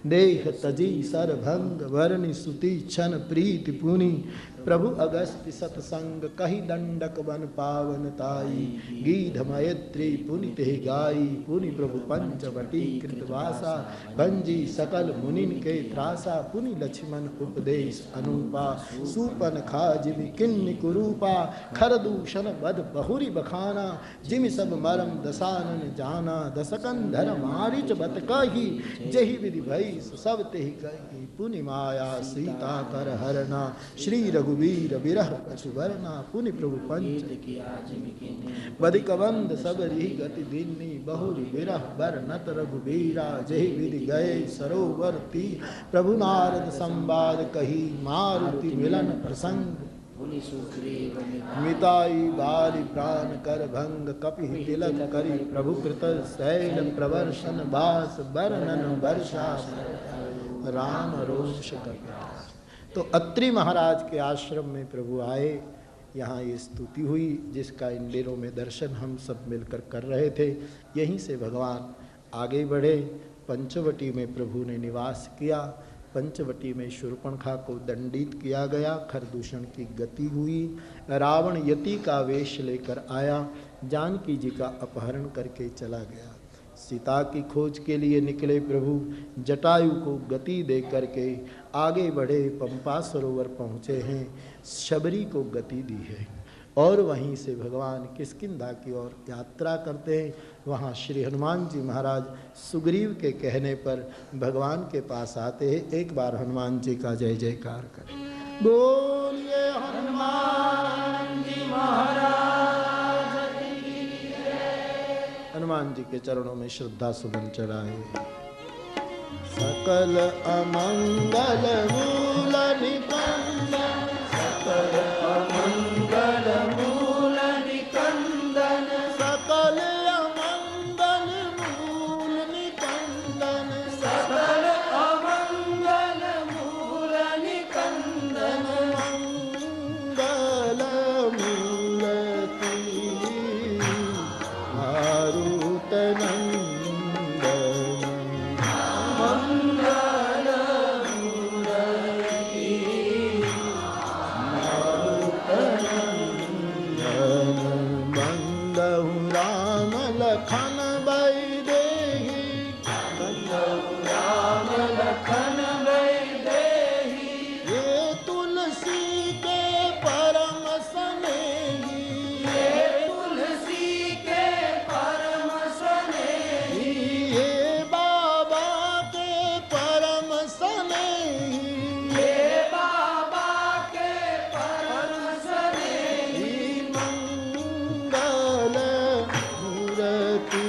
देह तजी सरभंग वरनि सुति क्षण प्रीति पुनि प्रभु अगस्त्य सतसंग कही दंडक बन पावन ताई गीध मयत्री पुनि ते गाई पुनि प्रभु पंचवटी कृतवासा भंजी सकल मुनिन के त्रासा पुनि लक्ष्मण उपदेश अनुपा सूपन खाजिमि किन्नि कुरूपा खरदूषण बद बहुरी बखाना जिमि सब मरम दसानन जाना दसकंधर मारिच बत कही जही विधि भई सब तेहि कही पुनि माया सीता कर हरना श्री रघुवीर विरह कछु वरना पुनि प्रभु पंच बदिक बंद सब रिहि गति दिन्नी बहुरी विरह बर नत रघुवीरा जही विधि गए सरोवर ती प्रभु नारद संवाद कही मारुति मिलन प्रसंग मिताई बाली प्राण कर भंग कपि तिलक करी प्रभु कृत शैल प्रवर्षन बास बरनन वर्षा राम रोष कपिता। तो अत्रि महाराज के आश्रम में प्रभु आए, यहाँ ये स्तुति हुई जिसका इन दिनों में दर्शन हम सब मिलकर कर रहे थे। यहीं से भगवान आगे बढ़े पंचवटी में प्रभु ने निवास किया। पंचवटी में शूर्पणखा को दंडित किया गया, खरदूषण की गति हुई, रावण यति का वेश लेकर आया, जानकी जी का अपहरण करके चला गया। सीता की खोज के लिए निकले प्रभु, जटायु को गति दे करके आगे बढ़े, पंपा सरोवर पहुँचे हैं, शबरी को गति दी है और वहीं से भगवान किष्किंधा की ओर यात्रा करते हैं। वहाँ श्री हनुमान जी महाराज सुग्रीव के कहने पर भगवान के पास आते हैं। एक बार हनुमान जी का जय जयकार करें। बोलिए हनुमान जी महाराज की जय। हनुमान जी के चरणों में श्रद्धा सुमन चढ़ाए। सकल अमंगल मूल निकंदन, सकल अमंगल मूल निकंदन, सकल अमंगल मूल निकंदन, सकल अमंगल मूल निकंदन, मंगल मूलति मारुत नंदन, मंगल मूलति मारुत नंदन, बंदहु राम लखन वैदेही, बंदहु राम लखन वैदेही, ये तुलसी के परम स्नेही, ये तुलसी के परम स्नेही, ये बाबा के परम स्नेही, ये बाबा के परम स्नेही, मंगल मूर्ति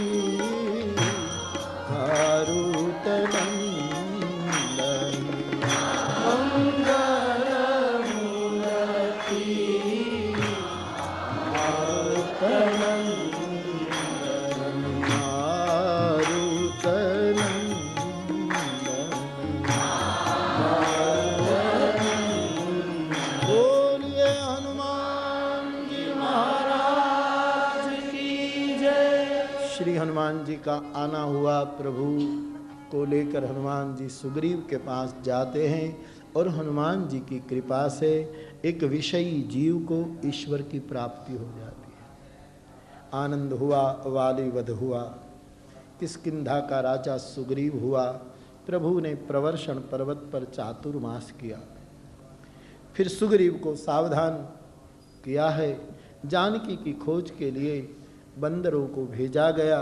मारुत नंदन, मंगल मूर्ति मारुत नंदन, मारुत नंदन। बोलिए हनुमान जी महाराज की जय। श्री हनुमान जी का आना हुआ। प्रभु को लेकर हनुमान जी सुग्रीव के पास जाते हैं और हनुमान जी की कृपा से एक विषयी जीव को ईश्वर की प्राप्ति हो जाती है। आनंद हुआ, वाली वध हुआ, किष्किंधा का राजा सुग्रीव हुआ। प्रभु ने प्रवर्षण पर्वत पर चातुर्मास किया। फिर सुग्रीव को सावधान किया है। जानकी की खोज के लिए बंदरों को भेजा गया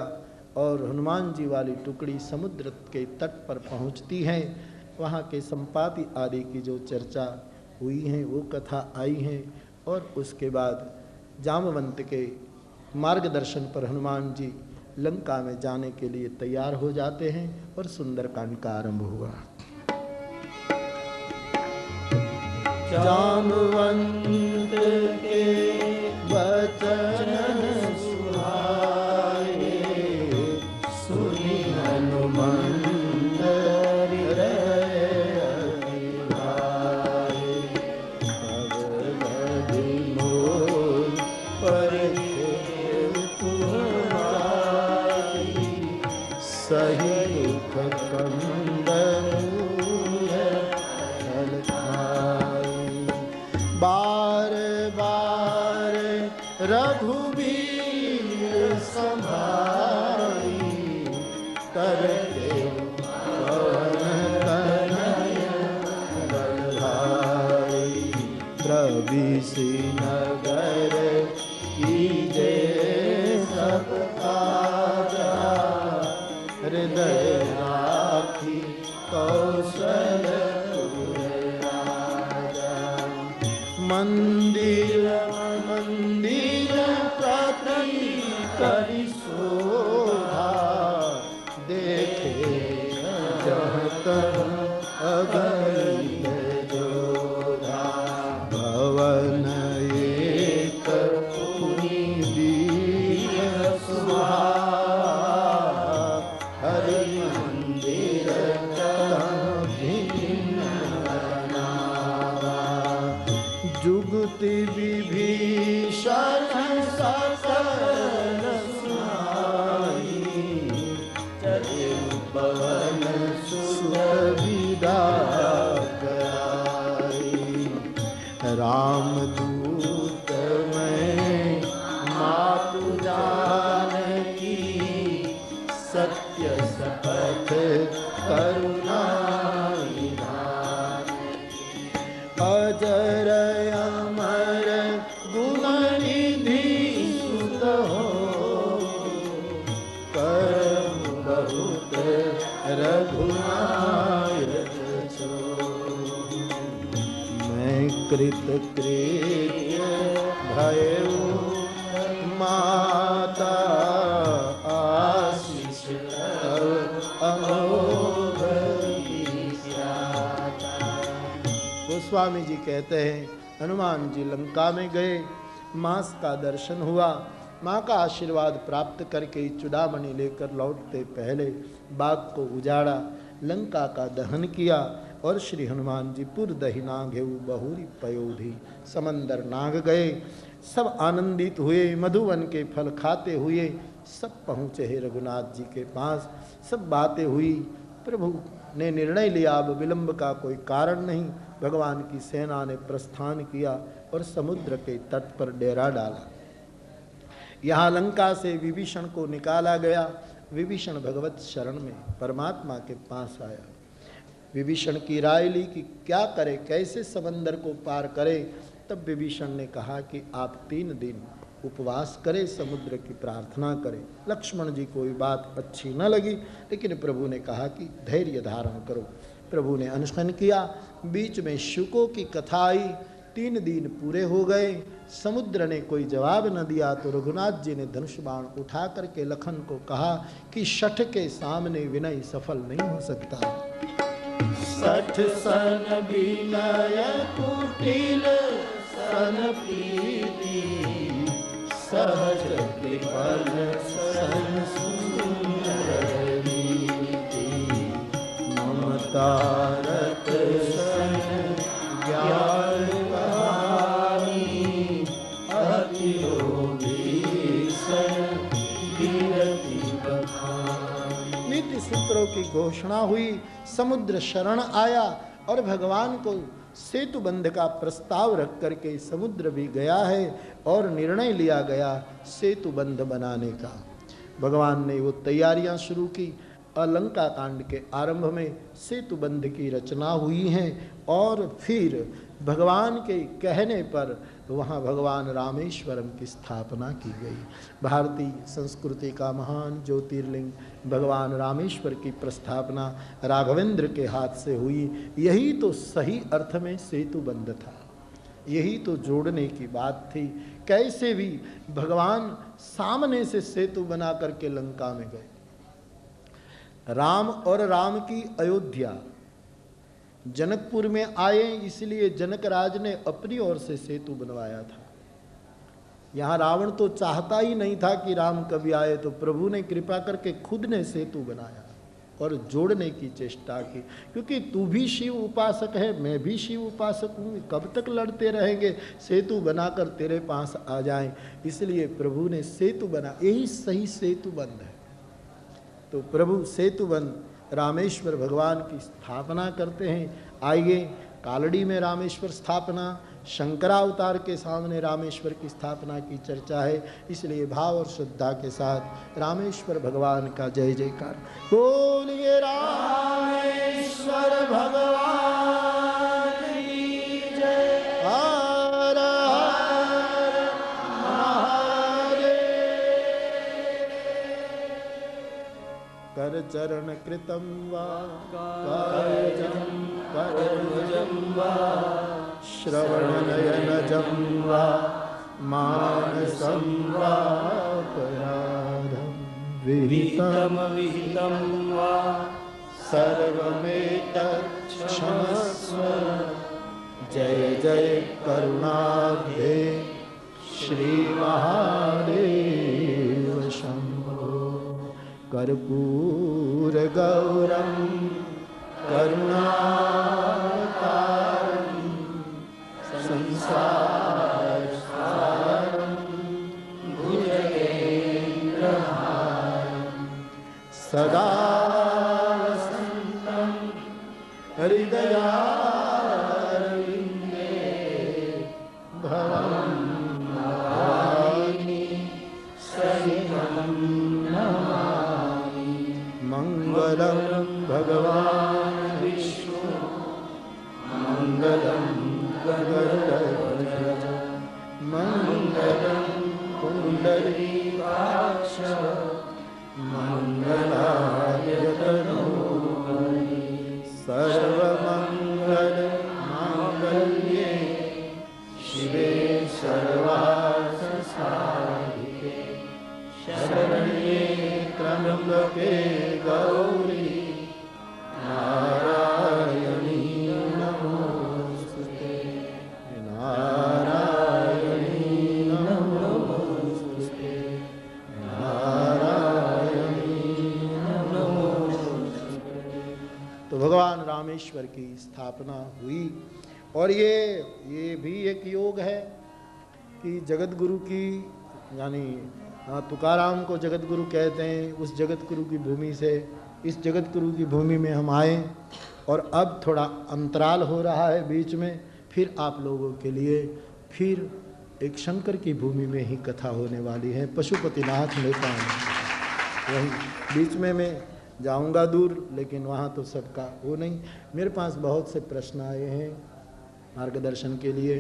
और हनुमान जी वाली टुकड़ी समुद्र के तट पर पहुंचती है। वहाँ के संपाति आदि की जो चर्चा हुई है वो कथा आई है। और उसके बाद जामवंत के मार्गदर्शन पर हनुमान जी लंका में जाने के लिए तैयार हो जाते हैं और सुंदरकांड का आरंभ हुआ। जामवंत के वचन सुहाए, सुनि हनुमंत हृदय अतिभाए, भवभय मोर परखेव तुम्हारी, सही दुख कंदमूल फल खाई, बार बार रघुबीर संभाई, करते पवन कन्हैया बलधाई, प्रविशि नगर कीजे सब काजा, हृदय राखी कौशलपुर राजा, मंदिर मंदिर प्रति करि शोभा, देखे जहाँ तहाँ अगणित जोधा, भवन एक पुनि दीन सुहावा, हरि मंदिर तहाँ भिन्न बनावा, जुगति विभीषण सकल सुनाई, चले पवन सुत विदा कराई। रामदूत मैं मातु जानकी, सत्य शपथ करुणा निधान। अजर अमर गुण निधि सुत हो, कर्म बहुत रघुनायक छो। मैं कृत कृत्य भयउ माता, आशीष तव अमोघ विख्याता। गोस्वामी जी कहते हैं हनुमान जी लंका में गए, माँ का दर्शन हुआ, माँ का आशीर्वाद प्राप्त करके चूड़ामणि लेकर लौटते पहले बाग को उजाड़ा, लंका का दहन किया और श्री हनुमान जी पुर दही नाघेऊ बहुरी पयोधी, समंदर नाग गए। सब आनंदित हुए, मधुवन के फल खाते हुए सब पहुँचे हैं रघुनाथ जी के पास। सब बातें हुई, प्रभु ने निर्णय लिया अब विलंब का कोई कारण नहीं। भगवान की सेना ने प्रस्थान किया और समुद्र के तट पर डेरा डाला। यहाँ लंका से विभीषण को निकाला गया। विभीषण भगवत शरण में परमात्मा के पास आया। विभीषण की राय ली कि क्या करे, कैसे समंदर को पार करे। तब विभीषण ने कहा कि आप 3 दिन उपवास करें, समुद्र की प्रार्थना करें। लक्ष्मण जी को ये बात अच्छी न लगी, लेकिन प्रभु ने कहा कि धैर्य धारण करो। प्रभु ने अनुष्ठान किया। बीच में शुकों की कथा आई। 3 दिन पूरे हो गए, समुद्र ने कोई जवाब न दिया तो रघुनाथ जी ने धनुष बाण उठा करके लखन को कहा कि शठ के सामने विनय सफल नहीं हो सकता। सठ सन विनय कुटिल सन प्रीति, सहज कृपण सन सुंदर रीति। ममता रत सन ज्ञान कहानी, अति लोभी सन कीरति बखानी। नीति सूत्रों की घोषणा हुई, समुद्र शरण आया और भगवान को सेतु बंध का प्रस्ताव रख करके समुद्र भी गया है और निर्णय लिया गया सेतु बंध बनाने का। भगवान ने वो तैयारियां शुरू की। अलंका कांड के आरंभ में सेतु बंध की रचना हुई है और फिर भगवान के कहने पर वहाँ भगवान रामेश्वरम की स्थापना की गई। भारतीय संस्कृति का महान ज्योतिर्लिंग भगवान रामेश्वर की प्रस्थापना राघवेंद्र के हाथ से हुई। यही तो सही अर्थ में सेतु बंध था, यही तो जोड़ने की बात थी। कैसे भी भगवान सामने से सेतु बना करके लंका में गए। राम और राम की अयोध्या जनकपुर में आए, इसलिए जनक राज ने अपनी ओर से सेतु बनवाया था। यहाँ रावण तो चाहता ही नहीं था कि राम कभी आए, तो प्रभु ने कृपा करके खुद ने सेतु बनाया और जोड़ने की चेष्टा की। क्योंकि तू भी शिव उपासक है, मैं भी शिव उपासक हूँ, कब तक लड़ते रहेंगे, सेतु बनाकर तेरे पास आ जाएं। इसलिए प्रभु ने सेतु बना, यही सही सेतु बंध है। तो प्रभु सेतु बंध रामेश्वर भगवान की स्थापना करते हैं। आइए, कालड़ी में रामेश्वर स्थापना, शंकरावतार के सामने रामेश्वर की स्थापना की चर्चा है। इसलिए भाव और श्रद्धा के साथ रामेश्वर भगवान का जय जयकार बोलिए। रामेश्वर भगवान की जय। हर हर महादेव। कर चरण कृतं वा कायजं करभुजं वा श्रवणनयनजं वा मानसं वापराधं विहितं वा सर्वमेतत्क्षमस्व। जय जय करुणाब्धे श्री महादेव शंभो। कर्पूर गौरं करुणावतारं संसारसारं भुजगेन्द्रहारं सदा वसन्तं हृदयारविन्दे भवं नमामि सहितं नमामि। मङ्गलं भगवान् विष्णु मङ्गलं गरुडध्वज मङ्गलं पुण्डरीकाक्ष मङ्गलाय तनूहरि। सर्वमङ्गलमाङ्गल्ये शिवे सर्वार्थसाधिके शरण्ये त्र्यम्बके गौरी नारायणी नमोस्तुते नारायणी नमोस्तुते नारायणी नमोस्तुते। तो भगवान रामेश्वर की स्थापना हुई और ये भी एक योग है कि जगत गुरु की यानी तुकाराम को जगत गुरु कहते हैं। उस जगत गुरु की भूमि से इस जगत गुरु की भूमि में हम आए और अब थोड़ा अंतराल हो रहा है बीच में, फिर आप लोगों के लिए फिर एक शंकर की भूमि में ही कथा होने वाली है, पशुपतिनाथ नेपाल। वही बीच में मैं जाऊंगा दूर, लेकिन वहाँ तो सबका वो नहीं। मेरे पास बहुत से प्रश्न आए हैं मार्गदर्शन के लिए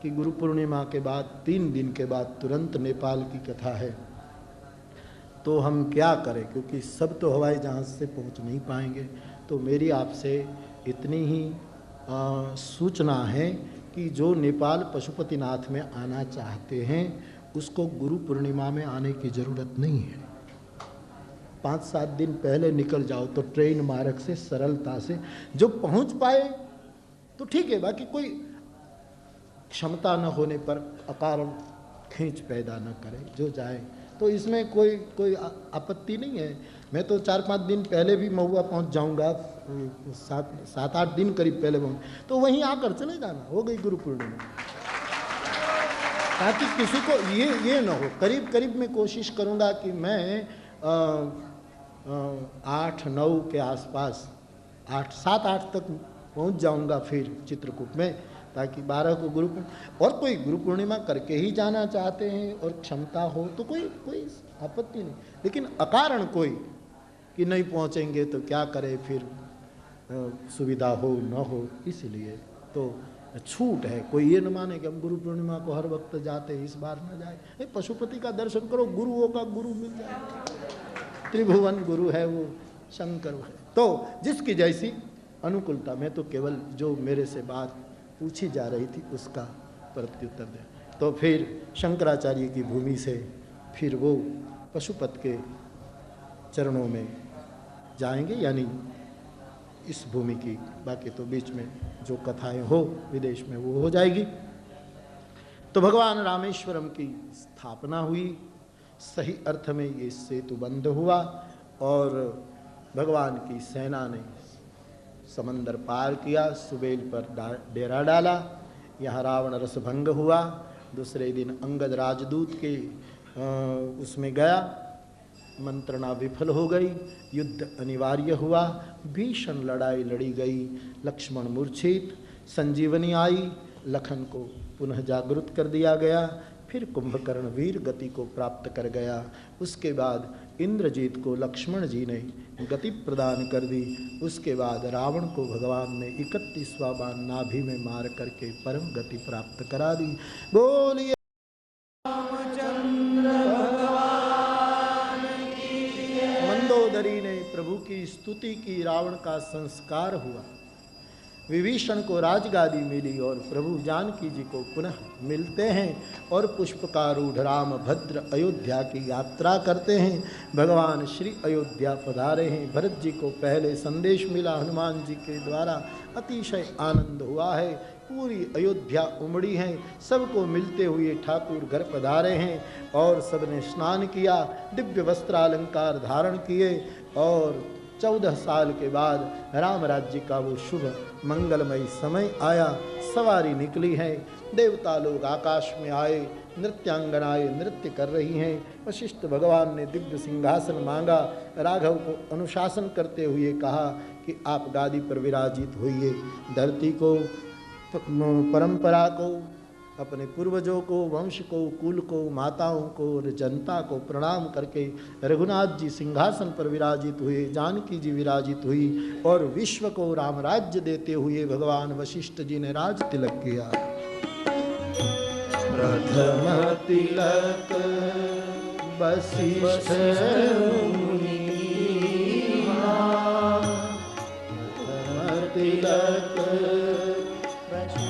कि गुरु पूर्णिमा के बाद 3 दिन के बाद तुरंत नेपाल की कथा है, तो हम क्या करें, क्योंकि सब तो हवाई जहाज़ से पहुंच नहीं पाएंगे। तो मेरी आपसे इतनी ही सूचना है कि जो नेपाल पशुपतिनाथ में आना चाहते हैं उसको गुरु पूर्णिमा में आने की ज़रूरत नहीं है। 5-7 दिन पहले निकल जाओ तो ट्रेन मार्ग से सरलता से जो पहुंच पाए तो ठीक है, बाकी कोई क्षमता न होने पर अकारण खींच पैदा न करे, जो जाए तो इसमें कोई आपत्ति नहीं है। मैं तो 4-5 दिन पहले भी महुआ पहुंच जाऊंगा, 7-8 दिन करीब पहले पहुंच, तो वहीं आकर चले जाना, हो गई गुरु पूर्णिमा। ताकि किसी को ये न हो, करीब करीब में कोशिश करूंगा कि मैं 8-9 के आसपास 7-8 तक पहुंच जाऊंगा फिर चित्रकूट में, ताकि 12 को गुरु और कोई गुरु पूर्णिमा करके ही जाना चाहते हैं और क्षमता हो तो कोई आपत्ति नहीं। लेकिन अकारण कोई कि नहीं पहुंचेंगे तो क्या करे, फिर सुविधा हो न हो, इसलिए तो छूट है। कोई ये न माने कि हम गुरु पूर्णिमा को हर वक्त जाते इस बार न जाए। पशुपति का दर्शन करो, गुरुओं का गुरु मिल जाए। त्रिभुवन गुरु है वो शंकर है। तो जिसकी जैसी अनुकूलता, मैं तो केवल जो मेरे से बात पूछी जा रही थी उसका प्रत्युत्तर दे। तो फिर शंकराचार्य की भूमि से फिर वो पशुपत के चरणों में जाएंगे, यानी इस भूमि की, बाकी तो बीच में जो कथाएं हो विदेश में वो हो जाएगी। तो भगवान रामेश्वरम की स्थापना हुई, सही अर्थ में ये सेतु बंद हुआ और भगवान की सेना ने समंदर पार किया, सुबेल पर डेरा डाला। यहाँ रावण रसभंग हुआ। दूसरे दिन अंगद राजदूत के उसमें गया, मंत्रणा विफल हो गई, युद्ध अनिवार्य हुआ, भीषण लड़ाई लड़ी गई। लक्ष्मण मूर्छित, संजीवनी आई, लखन को पुनः जागृत कर दिया गया। फिर कुंभकर्ण वीर गति को प्राप्त कर गया। उसके बाद इंद्रजीत को लक्ष्मण जी ने गति प्रदान कर दी। उसके बाद रावण को भगवान ने 31वां बाण नाभि में मार करके परम गति प्राप्त करा दी। बोलिए रामचंद्र भगवान की। मंदोदरी ने प्रभु की स्तुति की, रावण का संस्कार हुआ, विभीषण को राजगादी मिली और प्रभु जानकी जी को पुनः मिलते हैं और पुष्पकारूढ़ राम भद्र अयोध्या की यात्रा करते हैं। भगवान श्री अयोध्या पधारे हैं। भरत जी को पहले संदेश मिला हनुमान जी के द्वारा, अतिशय आनंद हुआ है। पूरी अयोध्या उमड़ी है, सबको मिलते हुए ठाकुर घर पधारे हैं और सबने स्नान किया, दिव्य वस्त्रालंकार धारण किए और 14 साल के बाद राम राज्य का वो शुभ मंगलमय समय आया। सवारी निकली है, देवता लोग आकाश में आए, नृत्यांगनाएं नृत्य कर रही हैं। वशिष्ठ भगवान ने दिव्य सिंहासन मांगा, राघव को अनुशासन करते हुए कहा कि आप गादी पर विराजित होइए, धरती को, परंपरा को, अपने पूर्वजों को, वंश को, कुल को, माताओं को और जनता को प्रणाम करके रघुनाथ जी सिंहासन पर विराजित हुए, जानकी जी विराजित हुई और विश्व को राम राज्य देते हुए भगवान वशिष्ठ जी ने राज तिलक किया। प्रथम तिलक वशिष्ठ मुनि, प्रथम तिलक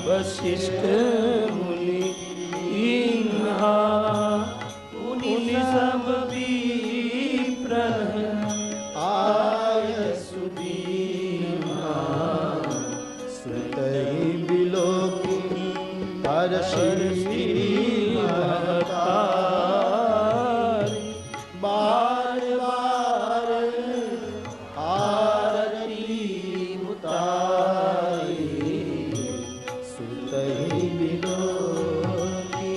वशिष्ठ मुनि, मुनि सब विप्र आय सुदीमा, सुतहि बिलोकि हर्षि बार बार आरती उतारी, सुतहि बिलोकि।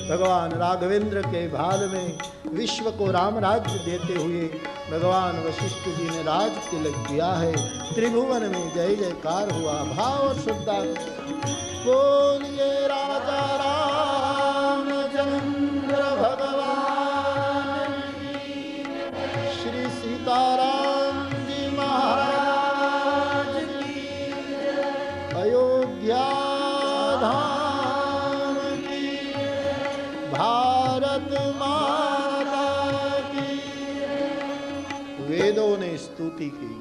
भगवान राघवेंद्र के भाल में विश्व को राम राज्य देते हुए भगवान वशिष्ठ जी ने राज तिलक किया है। त्रिभुवन में जय जयकार हुआ। भाव और श्रद्धा बोलिए राजा रामचंद्र भगवान की, श्री सीताराम जी महाराज की, अयोध्या धाम की, भारत माता की। वेदों ने स्तुति की,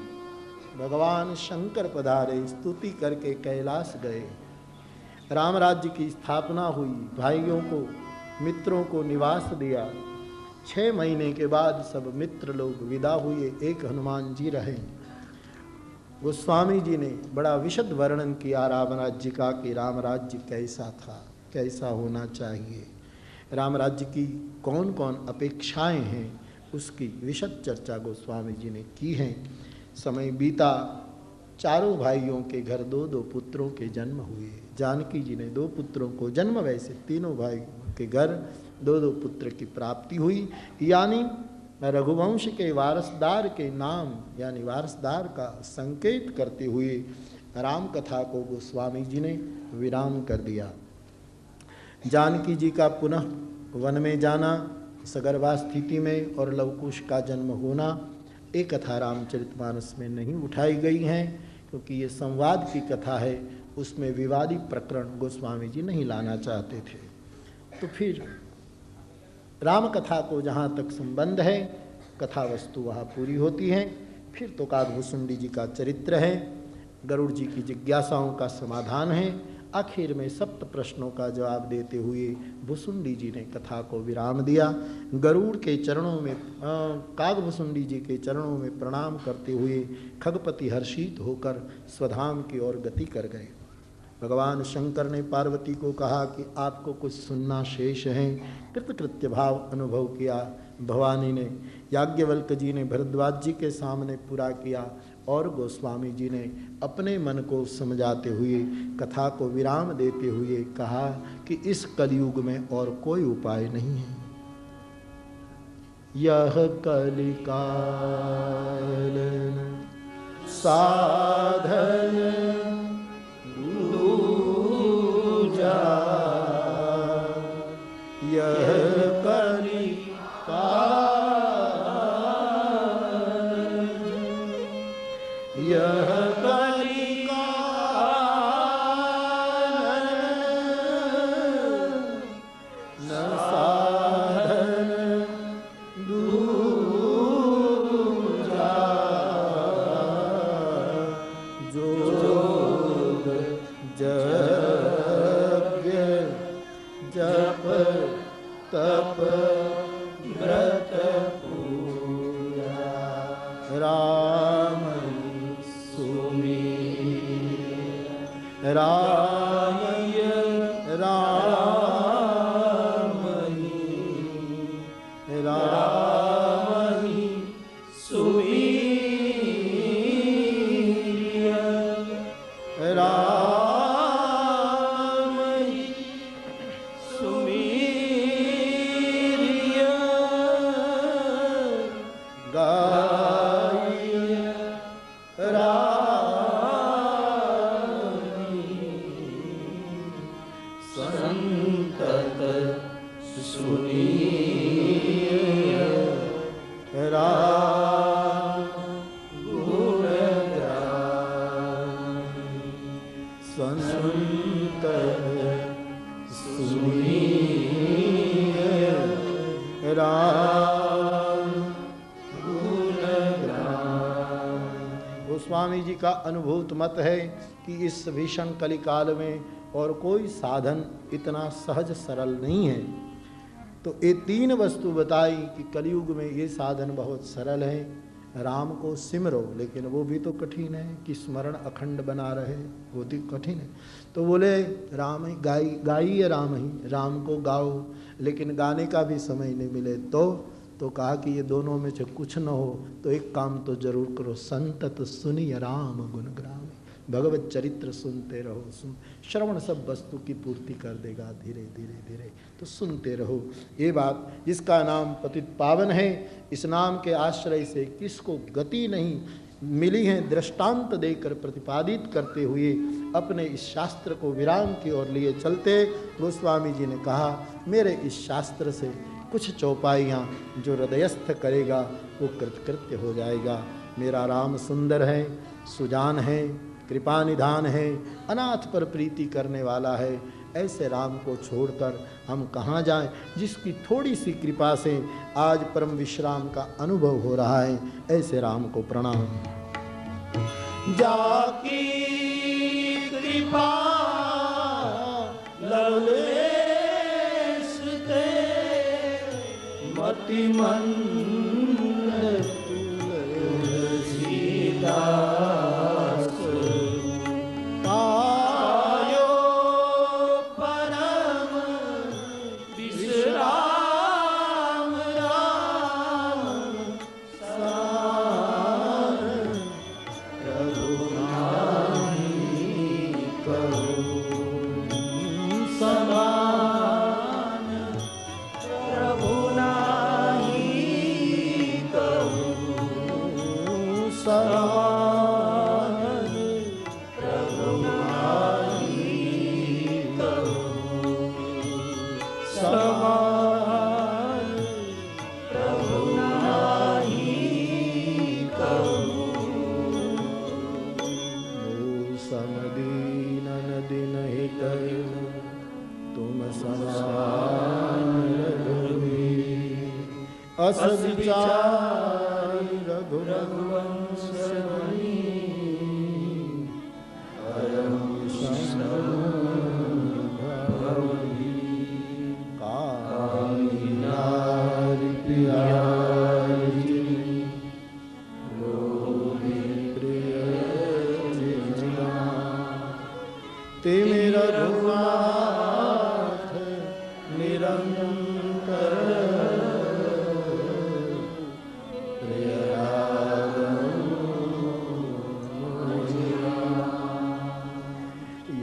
भगवान शंकर पधारे, स्तुति करके कैलाश गए। राम राज्य की स्थापना हुई, भाइयों को, मित्रों को निवास दिया। 6 महीने के बाद सब मित्र लोग विदा हुए, एक हनुमान जी रहे। गोस्वामी जी ने बड़ा विशद वर्णन किया राम राज्य का कि राम राज्य कैसा था, कैसा होना चाहिए, राम राज्य की कौन कौन अपेक्षाएं हैं, उसकी विशद चर्चा गोस्वामी जी ने की है। समय बीता, चारों भाइयों के घर 2-2 पुत्रों के जन्म हुए। जानकी जी ने 2 पुत्रों को जन्म, वैसे तीनों भाई के घर 2-2 पुत्र की प्राप्ति हुई। यानी रघुवंश के वारसदार के नाम, यानी वारसदार का संकेत करते हुए राम कथा को गोस्वामी जी ने विराम कर दिया। जानकी जी का पुनः वन में जाना, सगर्भा स्थिति में और लवकुश का जन्म होना, एक कथा रामचरितमानस में नहीं उठाई गई हैं, क्योंकि ये संवाद की कथा है, उसमें विवादी प्रकरण गोस्वामी जी नहीं लाना चाहते थे। तो फिर राम कथा को जहाँ तक संबंध है, कथा वस्तु वहाँ पूरी होती है। फिर तो काकभुसुंडी जी का चरित्र है, गरुड़ जी की जिज्ञासाओं का समाधान है। आखिर में 7 प्रश्नों का जवाब देते हुए भुसुंडी जी ने कथा को विराम दिया। गरुड़ के चरणों में, काकभुसुंडी जी के चरणों में प्रणाम करते हुए खगपति हर्षित होकर स्वधाम की ओर गति कर गए। भगवान शंकर ने पार्वती को कहा कि आपको कुछ सुनना शेष है। कृतकृत्य भाव अनुभव किया भवानी ने। याज्ञवल्क्य जी ने भरद्वाज जी के सामने पूरा किया और गोस्वामी जी ने अपने मन को समझाते हुए कथा को विराम देते हुए कहा कि इस कलयुग में और कोई उपाय नहीं है। यह कलिकाल साधन दूजा, यह कलिकाल, यह राम सुनिए राम गुण गाई। संत सुनिए राम गुण गाई। गोस्वामी जी का अनुभूत मत है कि इस भीषण कलिकाल में और कोई साधन इतना सहज सरल नहीं है। तो ये तीन वस्तु बताई कि कलयुग में ये साधन बहुत सरल है, राम को सिमरो, लेकिन वो भी तो कठिन है कि स्मरण अखंड बना रहे, वो भी कठिन है। तो बोले राम ही गाइए, राम ही, राम को गाओ, लेकिन गाने का भी समय नहीं मिले तो कहा कि ये दोनों में से कुछ न हो तो एक काम तो जरूर करो, संतत सुनिए राम गुण ग्राम, भगवत चरित्र सुनते रहो। श्रवण सब वस्तु की पूर्ति कर देगा, धीरे धीरे धीरे, तो सुनते रहो। ये बात, जिसका नाम पतित पावन है, इस नाम के आश्रय से किसको गति नहीं मिली है, दृष्टांत देकर प्रतिपादित करते हुए अपने इस शास्त्र को विराम की ओर लिए चलते गोस्वामी जी ने कहा, मेरे इस शास्त्र से कुछ चौपाइयाँ जो हृदयस्थ करेगा वो कृतकृत्य हो जाएगा। मेरा राम सुंदर है, सुजान है, कृपा निधान है, अनाथ पर प्रीति करने वाला है। ऐसे राम को छोड़कर हम कहाँ जाएं, जिसकी थोड़ी सी कृपा से आज परम विश्राम का अनुभव हो रहा है। ऐसे राम को प्रणाम। जाकी कृपा लवलेश ते मति मंद तुलसीदास पायो परम विश्राम राम सार प्रभु नामी कहो समान प्रभु नाही कहो समान प्रभु नाही कहो समान प्रभु नाही कहो समदीनन दिन हित तुम समान रघुवीर, अस विचार रघुवंश बनी परम भवनी कामिनारि प्रियारि लोभी प्रिय जिजना तिमिर रघुनाथ निरंतर प्रिय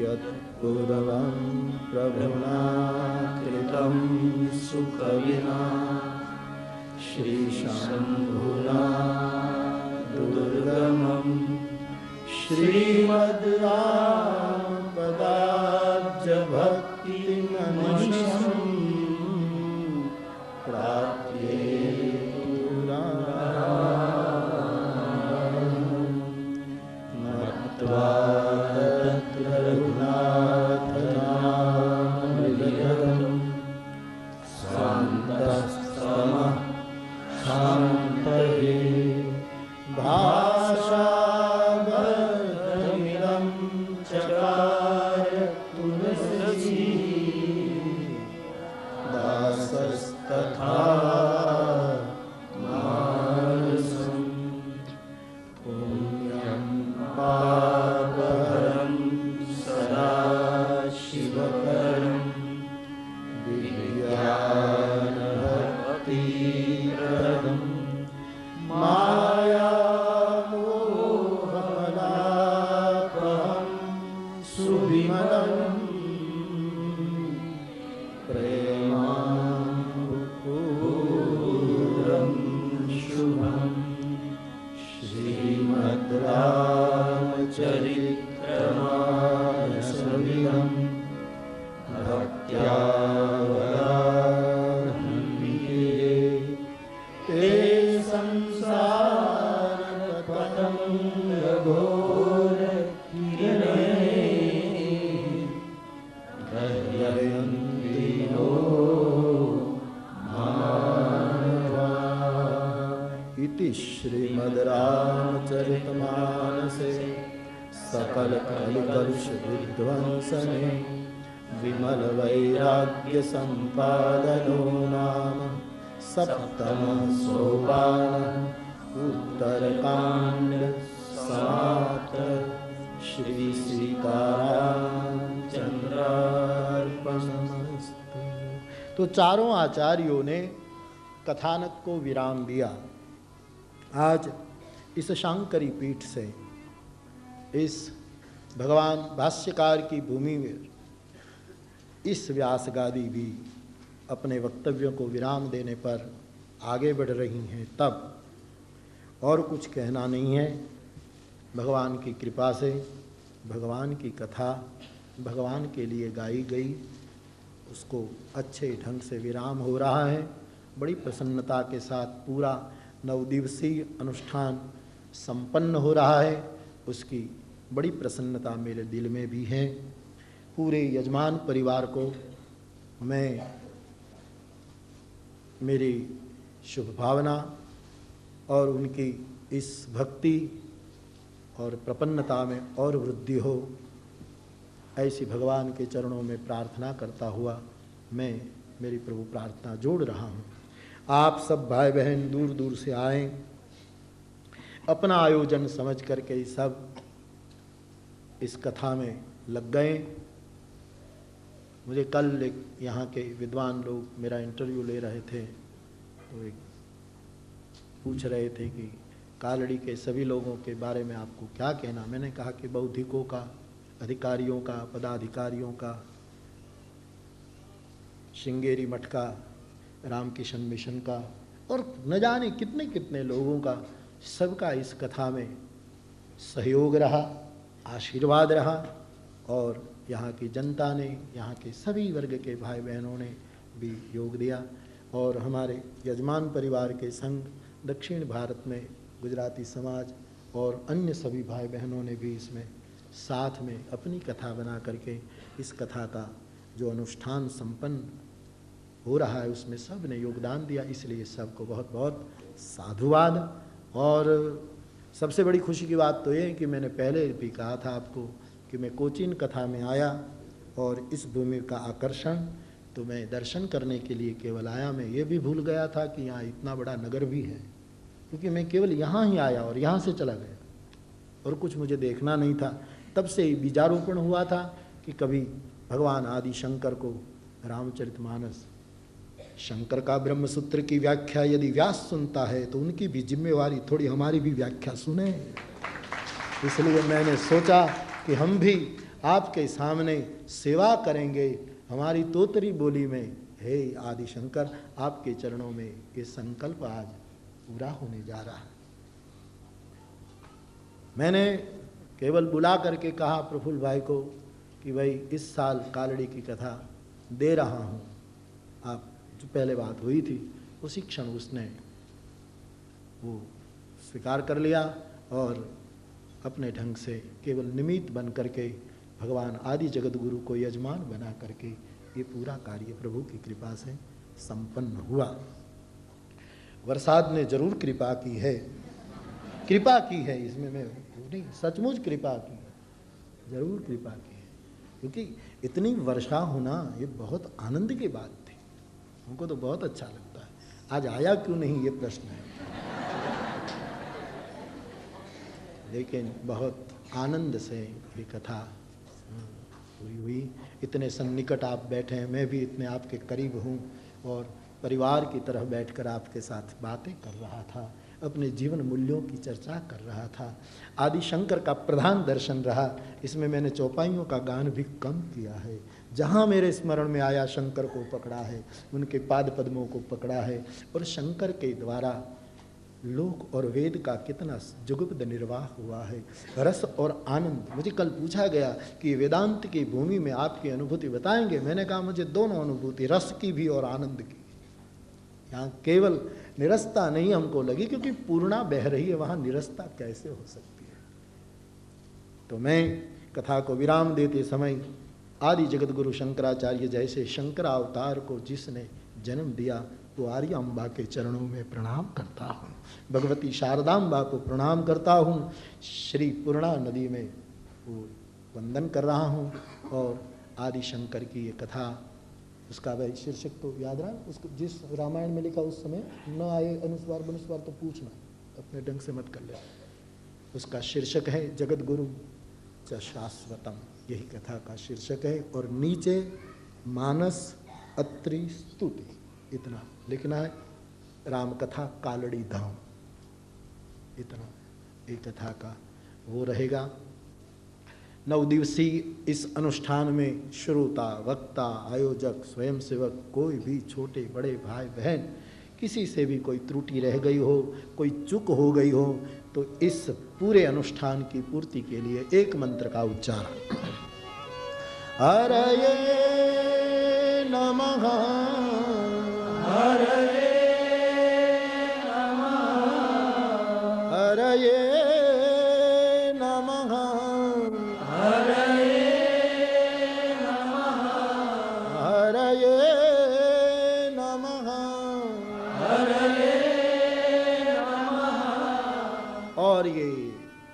यत्पूर्वं प्रभुना कृतं सुकविना श्रीशम्भुना दुर्गमं श्रीमद्रामपदाब्ज भक्तिमनिशं प्राप्ये नत्वा तत्र रघुनाथनामृतं शान्तस्तमः शान्तये भाषाबद्धमिदं चकार तुलसी दासस्तथा मानसं पुण्यं पापहरं सदा शिवकरं विज्ञानभक्तिप्रदं मायामोहमलापहं सुविमलं प्रेमाम्बुपूरं शुभं श्रीमद्रामचरित्रमानसमिदं भक्त्या सकल कल कलुष विध्वंसने विमल वैराग्य संपादनो नाम सप्तम सोपान उत्तरकांड समाप्त। श्री सीतारामचंद्रार्पणमस्तु। तो चारों आचार्यों ने कथानक को विराम दिया। आज इस शांकरी पीठ से, इस भगवान भाष्यकार की भूमि में इस व्यास गादी भी अपने वक्तव्यों को विराम देने पर आगे बढ़ रही हैं। तब और कुछ कहना नहीं है। भगवान की कृपा से भगवान की कथा भगवान के लिए गाई गई, उसको अच्छे ढंग से विराम हो रहा है। बड़ी प्रसन्नता के साथ पूरा 9 दिवसीय अनुष्ठान संपन्न हो रहा है। उसकी बड़ी प्रसन्नता मेरे दिल में भी है। पूरे यजमान परिवार को मैं मेरी शुभ भावना और उनकी इस भक्ति और प्रपन्नता में और वृद्धि हो, ऐसी भगवान के चरणों में प्रार्थना करता हुआ मैं मेरी प्रभु प्रार्थना जोड़ रहा हूँ। आप सब भाई बहन दूर दूर से आए, अपना आयोजन समझ करके सब इस कथा में लग गए। मुझे कल एक यहाँ के विद्वान लोग मेरा इंटरव्यू ले रहे थे, तो एक पूछ रहे थे कि कालड़ी के सभी लोगों के बारे में आपको क्या कहना। मैंने कहा कि बौद्धिकों का, अधिकारियों का, पदाधिकारियों का, श्रृंगेरी मठ का, रामकिशन मिशन का और न जाने कितने कितने लोगों का, सबका इस कथा में सहयोग रहा, आशीर्वाद रहा। और यहाँ की जनता ने, यहाँ के सभी वर्ग के भाई बहनों ने भी योग दिया। और हमारे यजमान परिवार के संग दक्षिण भारत में गुजराती समाज और अन्य सभी भाई बहनों ने भी इसमें साथ में अपनी कथा बना करके इस कथा का जो अनुष्ठान संपन्न हो रहा है उसमें सब ने योगदान दिया। इसलिए सबको बहुत बहुत साधुवाद। और सबसे बड़ी खुशी की बात तो ये है कि मैंने पहले भी कहा था आपको कि मैं कोचीन कथा में आया और इस भूमि का आकर्षण तो मैं दर्शन करने के लिए केवल आया। मैं ये भी भूल गया था कि यहाँ इतना बड़ा नगर भी है, क्योंकि मैं केवल यहाँ ही आया और यहाँ से चला गया और कुछ मुझे देखना नहीं था। तब से ही बीजारोपण हुआ था कि कभी भगवान आदि शंकर को रामचरितमानस, शंकर का ब्रह्मसूत्र की व्याख्या यदि व्यास सुनता है तो उनकी भी जिम्मेवारी थोड़ी हमारी भी व्याख्या सुने। इसलिए मैंने सोचा कि हम भी आपके सामने सेवा करेंगे हमारी तोतरी बोली में। हे आदि शंकर, आपके चरणों में ये संकल्प आज पूरा होने जा रहा है। मैंने केवल बुला करके कहा प्रफुल्ल भाई को कि भाई इस साल कालड़ी की कथा दे रहा हूँ। आप जो पहले बात हुई थी उसी क्षण उसने वो स्वीकार कर लिया और अपने ढंग से केवल निमित्त बन करके भगवान आदि जगत गुरु को यजमान बना करके ये पूरा कार्य प्रभु की कृपा से संपन्न हुआ। वर्षाद ने जरूर कृपा की है, कृपा की है, इसमें मैं नहीं, सचमुच कृपा की, जरूर कृपा की है। क्योंकि इतनी वर्षा होना ये बहुत आनंद की बात थी। हमको तो बहुत अच्छा लगता है। आज आया क्यों नहीं ये प्रश्न है, लेकिन बहुत आनंद से ये कथा पूरी हुई। इतने सन्निकट आप बैठे हैं, मैं भी इतने आपके करीब हूँ और परिवार की तरह बैठकर आपके साथ बातें कर रहा था, अपने जीवन मूल्यों की चर्चा कर रहा था। आदि शंकर का प्रधान दर्शन रहा। इसमें मैंने चौपाइयों का गान भी कम किया है। जहाँ मेरे स्मरण में आया शंकर को पकड़ा है, उनके पाद पद्मों को पकड़ा है और शंकर के द्वारा लोक और वेद का कितना जुगपद निर्वाह हुआ है, रस और आनंद। मुझे कल पूछा गया कि वेदांत की भूमि में आपकी अनुभूति बताएंगे। मैंने कहा मुझे दोनों अनुभूति, रस की भी और आनंद की। यहाँ केवल निरस्ता नहीं हमको लगी, क्योंकि पूर्णा बह रही है, वहाँ निरस्ता कैसे हो सकती है। तो मैं कथा को विराम देते समय आदि जगत गुरु शंकराचार्य जैसे शंकर अवतार को जिसने जन्म दिया तो आर्य अम्बा के चरणों में प्रणाम करता हूँ, भगवती शारदाम्बा को प्रणाम करता हूँ। श्री पूर्णा नदी में वो वंदन कर रहा हूँ। और आदि शंकर की ये कथा, उसका वह शीर्षक तो याद रहा, उसको जिस रामायण में लिखा उस समय न आए अनुस्वार बनुस्वार तो पूछना, अपने ढंग से मत कर ले। उसका शीर्षक है जगत गुरु च शाश्वतम, यही कथा का शीर्षक है। और नीचे मानस अत्रि स्तुति, इतना लिखना है। राम कथा कालड़ी धाम, इतना एक कथा का वो रहेगा। 9 दिवसीय इस अनुष्ठान में श्रोता, वक्ता, आयोजक, स्वयंसेवक, कोई भी छोटे बड़े भाई बहन, किसी से भी कोई त्रुटि रह गई हो, कोई चूक हो गई हो, तो इस पूरे अनुष्ठान की पूर्ति के लिए एक मंत्र का उच्चारण। हरये नमः, हरये नमः, हरये नमः, हरये नमः, हरये नमः, हरये नमः। और ये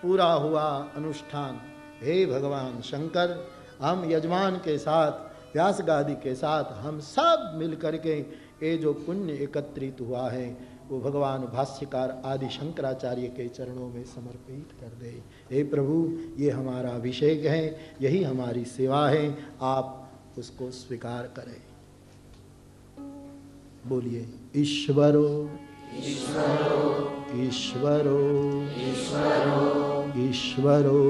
पूरा हुआ अनुष्ठान। हे भगवान शंकर, हम यजमान के साथ, व्यास गादी के साथ, हम सब मिल करके ये जो पुण्य एकत्रित हुआ है वो भगवान भाष्यकार आदि शंकराचार्य के चरणों में समर्पित कर दे। हे प्रभु, ये हमारा अभिषेक है, यही हमारी सेवा है, आप उसको स्वीकार करें। बोलिए ईश्वरो ईश्वरो ईश्वरो ईश्वरो ईश्वरो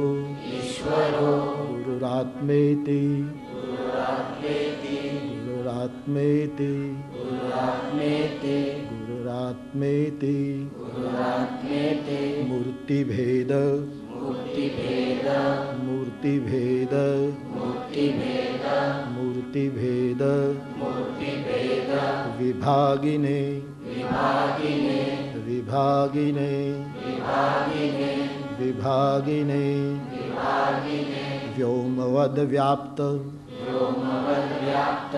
ईश्वरो गुरुरात्मेति गुरुरात्मेति गुरुरात्मेति गुरुरात्मेति गुरुरात्मेति गुरुरात्मेति मूर्तिभेद मूर्तिभेद मूर्तिभेद मूर्तिभेद मूर्तिभेद मूर्तिभेद विभागिने विभागिने विभागिने विभागिने विभागिने विभागिने व्योमवद व्याप्त व्योमवद व्याप्त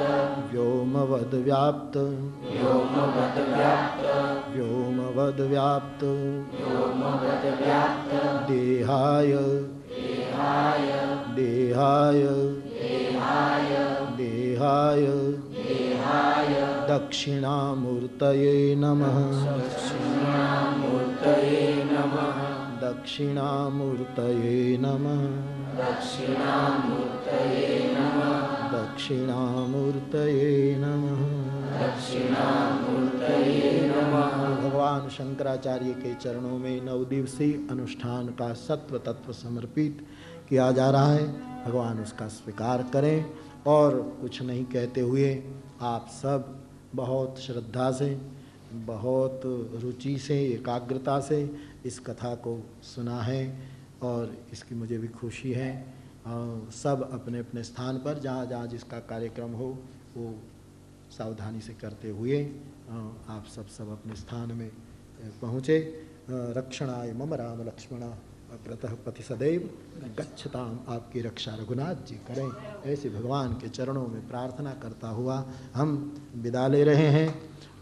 व्योमवद व्याप्त व्योमवद व्याप्त व्योमवद व्याप्त व्योमवद व्याप्त देहाय देहाय देहाय देहाय देहाय देहाय दक्षिणामूर्तये नमः दक्षिणामूर्तये नमः दक्षिणामूर्तये नमः दक्षिणामूर्तये नमः दक्षिणामूर्तये नमः दक्षिणामूर्तये नमः। भगवान शंकराचार्य के चरणों में 9 दिवसीय अनुष्ठान का सत्व तत्व समर्पित किया जा रहा है। भगवान उसका स्वीकार करें। और कुछ नहीं कहते हुए आप सब बहुत श्रद्धा से, बहुत रुचि से, एकाग्रता से इस कथा को सुना है और इसकी मुझे भी खुशी है। सब अपने अपने स्थान पर जहाँ जहाँ जिसका कार्यक्रम हो वो सावधानी से करते हुए आप सब अपने स्थान में पहुँचे। रक्षणाय मम राम लक्ष्मणा अप्रतः पति सदैव गच्छताम, आपकी रक्षा रघुनाथ जी करें। ऐसे भगवान के चरणों में प्रार्थना करता हुआ हम विदा ले रहे हैं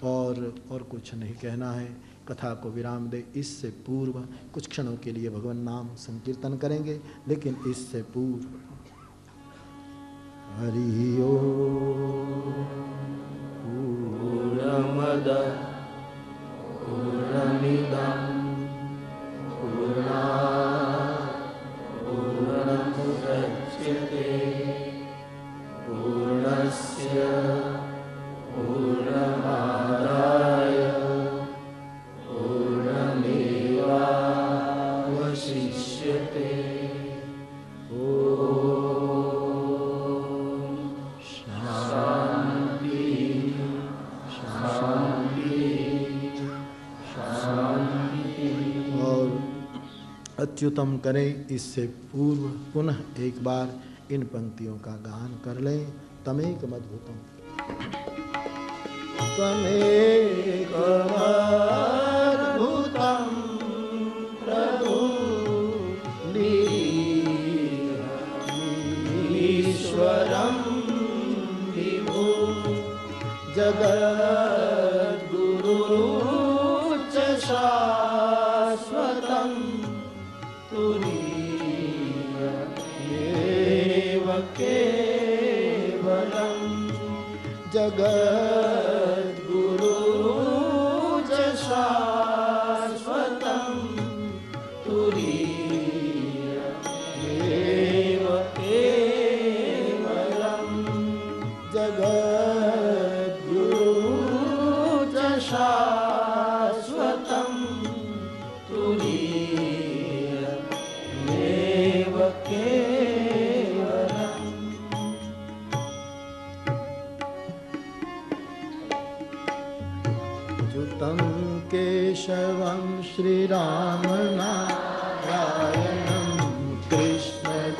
और कुछ नहीं कहना है। कथा को विराम दे। इससे पूर्व कुछ क्षणों के लिए भगवान नाम संकीर्तन करेंगे, लेकिन इससे पूर्व हरि ओम पूर्णमद पूर्णमिदं पूर्णात् पूर्णमुदच्यते पूर्णस्य पूर्णमादाय पूर्णमेवावशिष्यते। ओम शांति शांति शांति। और अच्युतम करें। इससे पूर्व पुनः एक बार इन पंक्तियों का गान कर लें। तमेकमद्भुतम तमेकमद्भुतम प्रभु ईश्वरं विभु जगद्गुरु च शाश्वतं तुरीयमेव केवलम् जगद्गुरु च शाश्वतं तुरीयमेव केवलम् जगद्गुरु च शाश्वतं तुरीयमेव केवलम् जुतं केशवं श्रीरामनारायणं कृष्णदामोदरं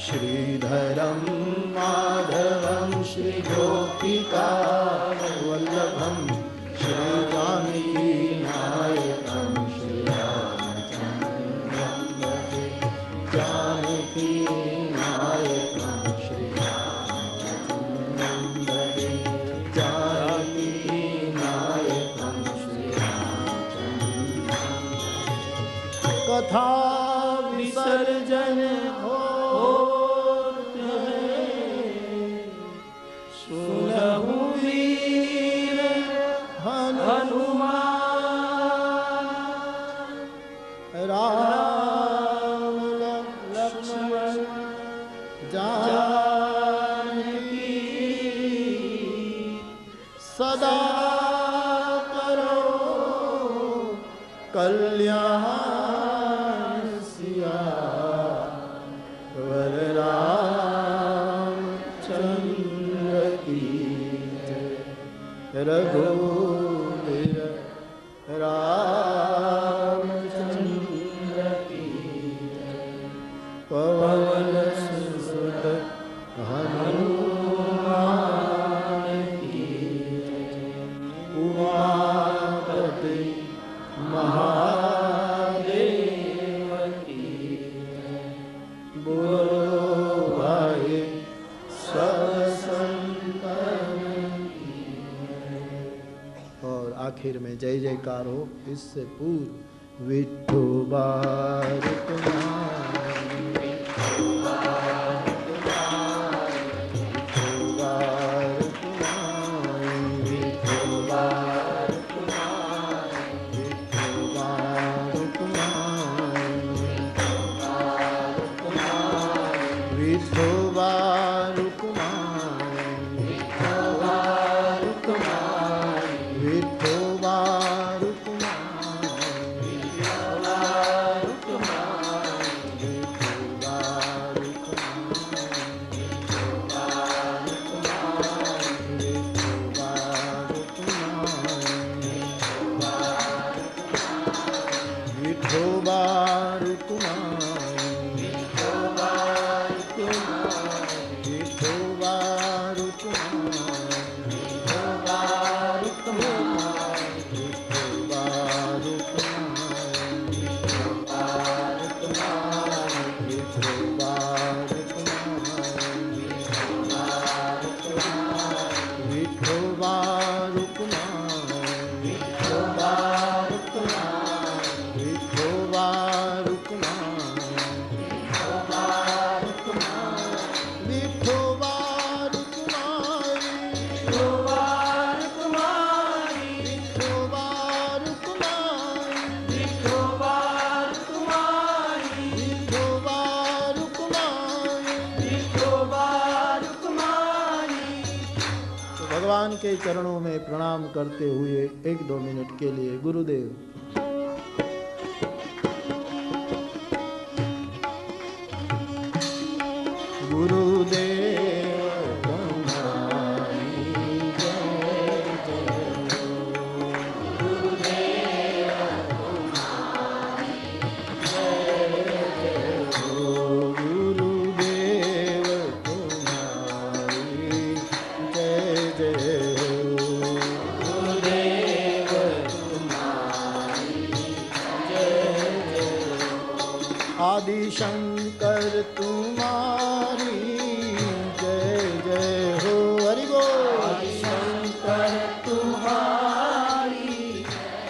श्रीधरं माधवं श्रीगोपिकावल्लभं श्रीजानकीनायकं श्रीरामचन्द्रं भजे जानकीनायकं श्रीरामचन्द्रं भजे जानकीनायकं श्रीरामचन्द्रं कथा विसर्जन होते हैं सुनहु वीर हनुमान राम लक्ष्मण जानकी सदा करो कल्याण सिया वर रामचंद्र की जय। रघुवीर रामचंद्र की जय। पवन सुत हनुमान की जय। उमापति महादेव की जय। बोलो भाई सब संतन की जय। और आखिर में जय जयकार हो इससे पूर्व विठ्ठो बारक नाम, विठ्ठो बारक नाम, विठ्ठो बारक नाम, विठ्ठो बारक नाम, विठ्ठो बारक नाम, विठ्ठो बारक नाम, विठ्ठो बारक भगवान के चरणों में प्रणाम करते हुए 1-2 मिनट के लिए गुरुदेव। गुरुदेव तुम्हारी जय जय हो, गुरुदेव तुम्हारी जय जय हो, गुरुदेव तुम्हारी जय जय हो, गुरुदेव तुम्हारी जय जय हो, आदि शंकर तुम्हारी जय जय हो। हरि बोल। आदि शंकर तुम्हारी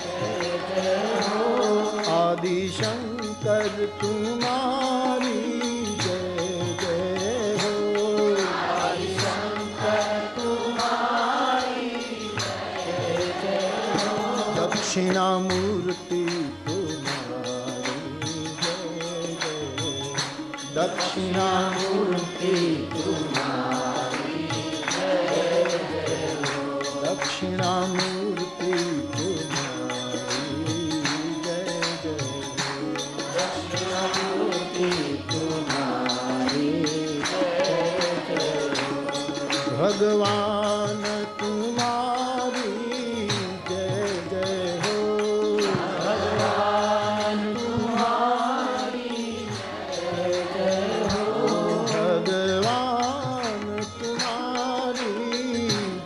जय जय हो, आदि शंकर तुम्हारी जय जय हो। आदि शंकर तुम्हारी जय जय हो। दक्षिणामूर्ति तुम्हारी जय जय हो। दक्षिणामूर्ति तुम्हारी जय जय हो। दक्षिणामूर्ति तुम्हारी जय जय हो। दक्षिणामूर्ति तुम्हारी जय जय हो। भगवान तुम्हारी जय जय हो। भगवान तुम्हारी जय जय हो। भगवान तुम्हारी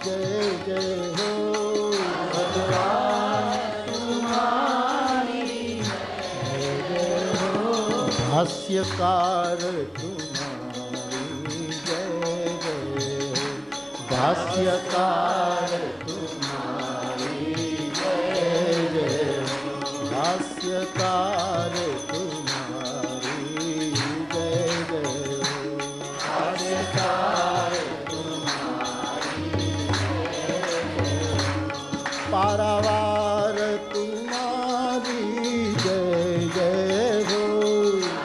जय जय हो। भगवान तुम्हारी जय जय हो। भाष्यकार तुम्हारी जय जय हो। भाष्यकार तुम्हारी जय जय हो। भाष्यकार तुम्हारी जय जय हो। भाष्यकार तुम्हारी जय जय हो। पारावार तुम्हारी जय जय हो।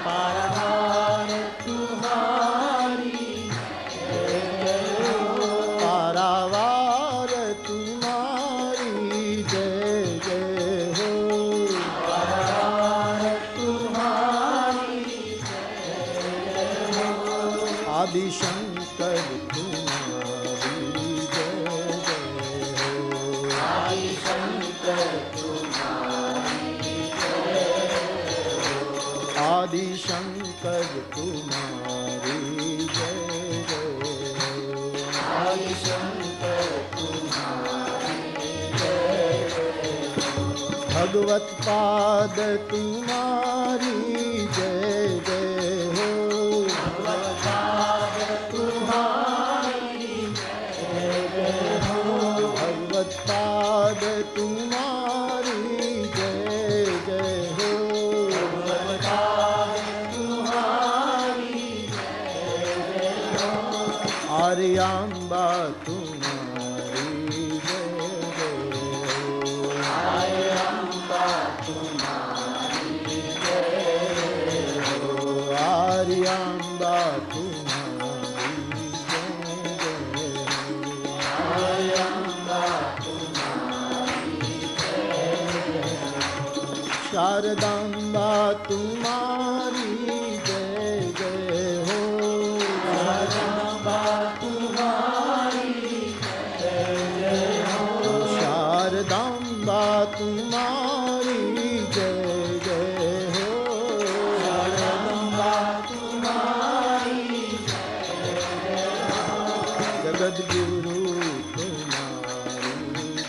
पारावार तुम्हारी जय जय हो। पारावार तुम्हारी जय जय हो। पारावार तुम्हारी जय जय हो। आदि शंकर तुम्हारी जय जय हो। आदि शंकर तुम्हारी जय जय हो। आदि शंकर तुम्हारी जय जय हो। आदि शंकर तुम्हारी जय जय हो। भगवत पाद तुम्हारी जय जय हो। भगवत्पाद तुम्हारी जय जय हो। भगवत पाद तुम्हारी जय जय हो। भगवत्पाद तुम्हारी जय जय हो। आर्यांबा तुम्हारी जय जय हो। आर्यांबा तुम्हारी जय जय हो। आर्यांबा तुम्हारी जय जय हो। आर्यांबा तुम्हारी जय जय हो। शारदांबा तुम्हारी जय जय हो। शारदांबा तुम्हारी जय जय हो। शारदांबा तुम्हारी जय जय हो। शारदांबा तुम्हारी जय जय हो। जगद्गुरु तुम्हारी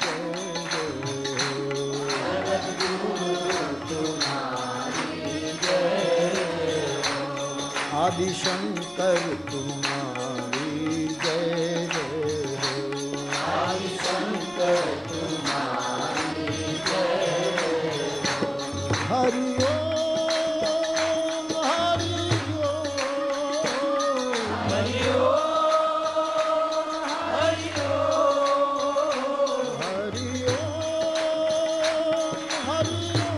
जय जय हो। जगद्गुरु तुम्हारी जय जय हो। आदि शंकर तुम्हारी जय जय हो। आदि शंकर तुम्हारी जय जय हो। हरि ओम हरि ओम हरि ओम हरि ओम हरि ओम हरि हरि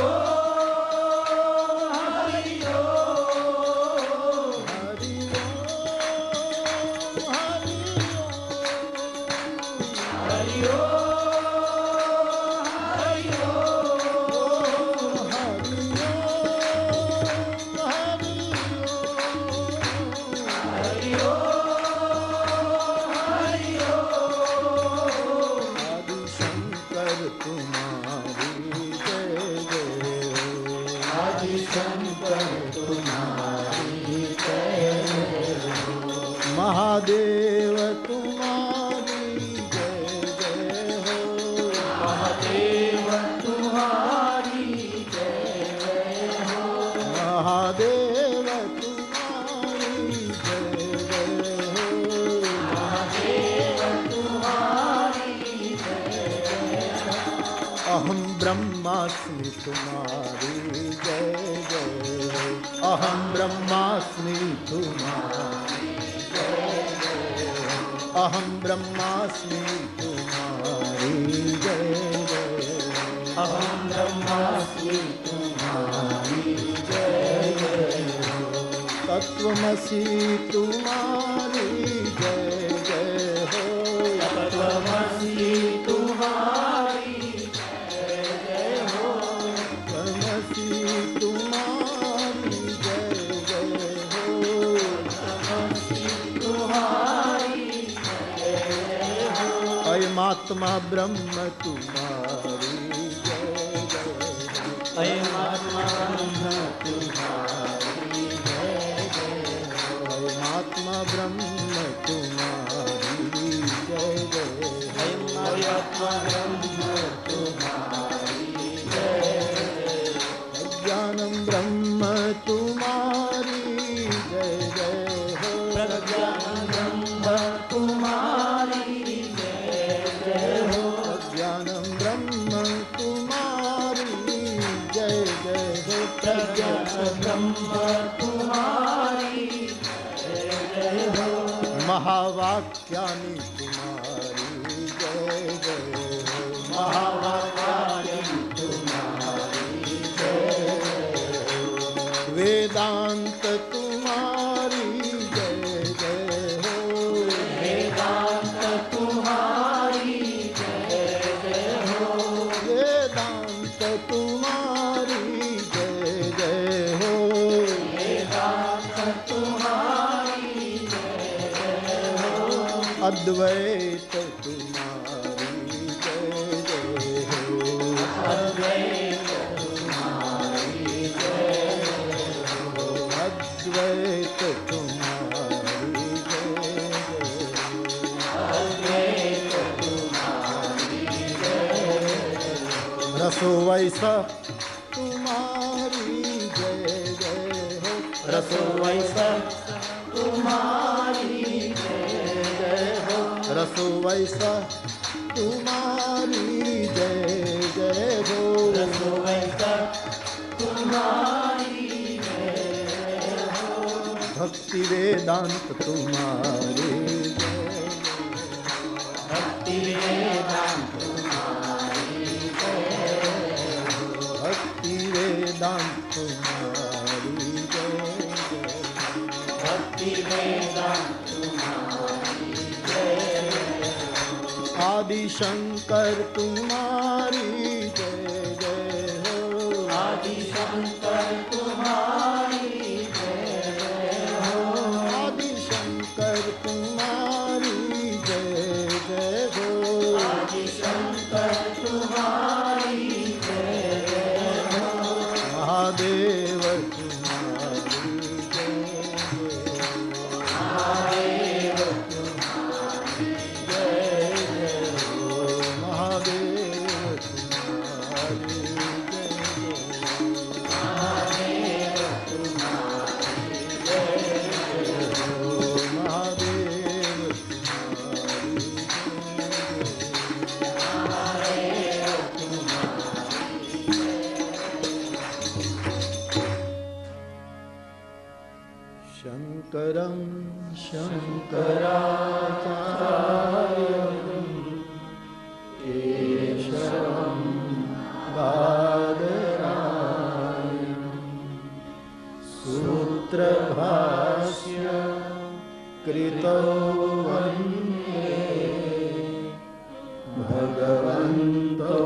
ओम ओम हरि ओम हरि महादेव तुम्हारी जय जय हो। महादेव तुम्हारी जय जय हो। महादेव तुम्हारी जय जय हो। महादेव तुम्हारी जय जय हो। अहम ब्रह्मास्मि तुम्हारी जय जय हो। अहम ब्रह्मास्मि तुम्हारी जय जय हो। अहम ब्रह्मास्मि तुम्हारी जय जय हो। अहम ब्रह्मास्मि तुम्हारी जय जय हो। तत्वमसि तुम्हारी जय जय हो। तत्वमसि तुम्हारी जय जय हो। तत्वमसि तुम्हारी जय जय हो। तत्वमसि तुम्हारी जय जय हो। अयमात्मा ब्रह्म तुम्हारी जय जय हो। अयमात्मा ब्रह्म तुम्हारी जय जय हो। अयमात्मा ब्रह्म तुम्हारी जय जय हो। अयमात्मा ब्रह्म तुम्हारी जय जय हो। अज्ञानम ब्रह्म तुम्हारी जय जय हो। प्रज्ञानम ब्रह्म तुम्हारी जय जय हो। अज्ञानम ब्रह्म तुम्हारी जय जय हो। प्रज्ञानम ब्रह्म तुम्हारी जय जय हो। महावाक्यानि तुम्हारी जय जय हो। महावाक्यानि तुम्हारी जय जय हो। वेदांत तुम्हारी जय जय हो। वेदांत तुम्हारी जय जय हो। वेदांत तुम्हारी जय जय हो। वेदांत तुम्हारी जय जय हो। अद्वैत तुम्हारी जय जय हो। अद्वैत तुम्हारी जय जय हो। अद्वैत तुम्हारी जय जय हो। अद्वैत तुम्हारी जय जय हो। रसो वैसा तुम्हारी जय जय हो। रसो वैसा तुम्हारी जय जय हो। रसो वैसा तुम्हारी जय जय हो। रसो वैसा तुम्हारी जय जय हो। भक्ति वेदांत तुम्हारी जय भक्ति वेदांत तुम्हारी जय हो। भक्ति वेदांत तुम्हारी जय जय। भक्ति वेदांत तुम्हारी जय जय हो। आदि शंकर तुम्हारी जय जय हो। आदि शंकर तुम्हारी जय जय हो। आदि शंकर तुम्हारी जय जय हो। आदि शंकर तुम्हारी जय जय हो। महादेव तुम्हारी जय जय हो। महादेव तुम्हारी जय जय हो। महादेव तुम्हारी जय जय हो। महादेव तुम्हारी जय जय हो। महादेव तुम्हारी जय शंकरं शंकराचार्यं केशवं बादरायणं सूत्रभाष्य कृतो वन्दे भगवन्तो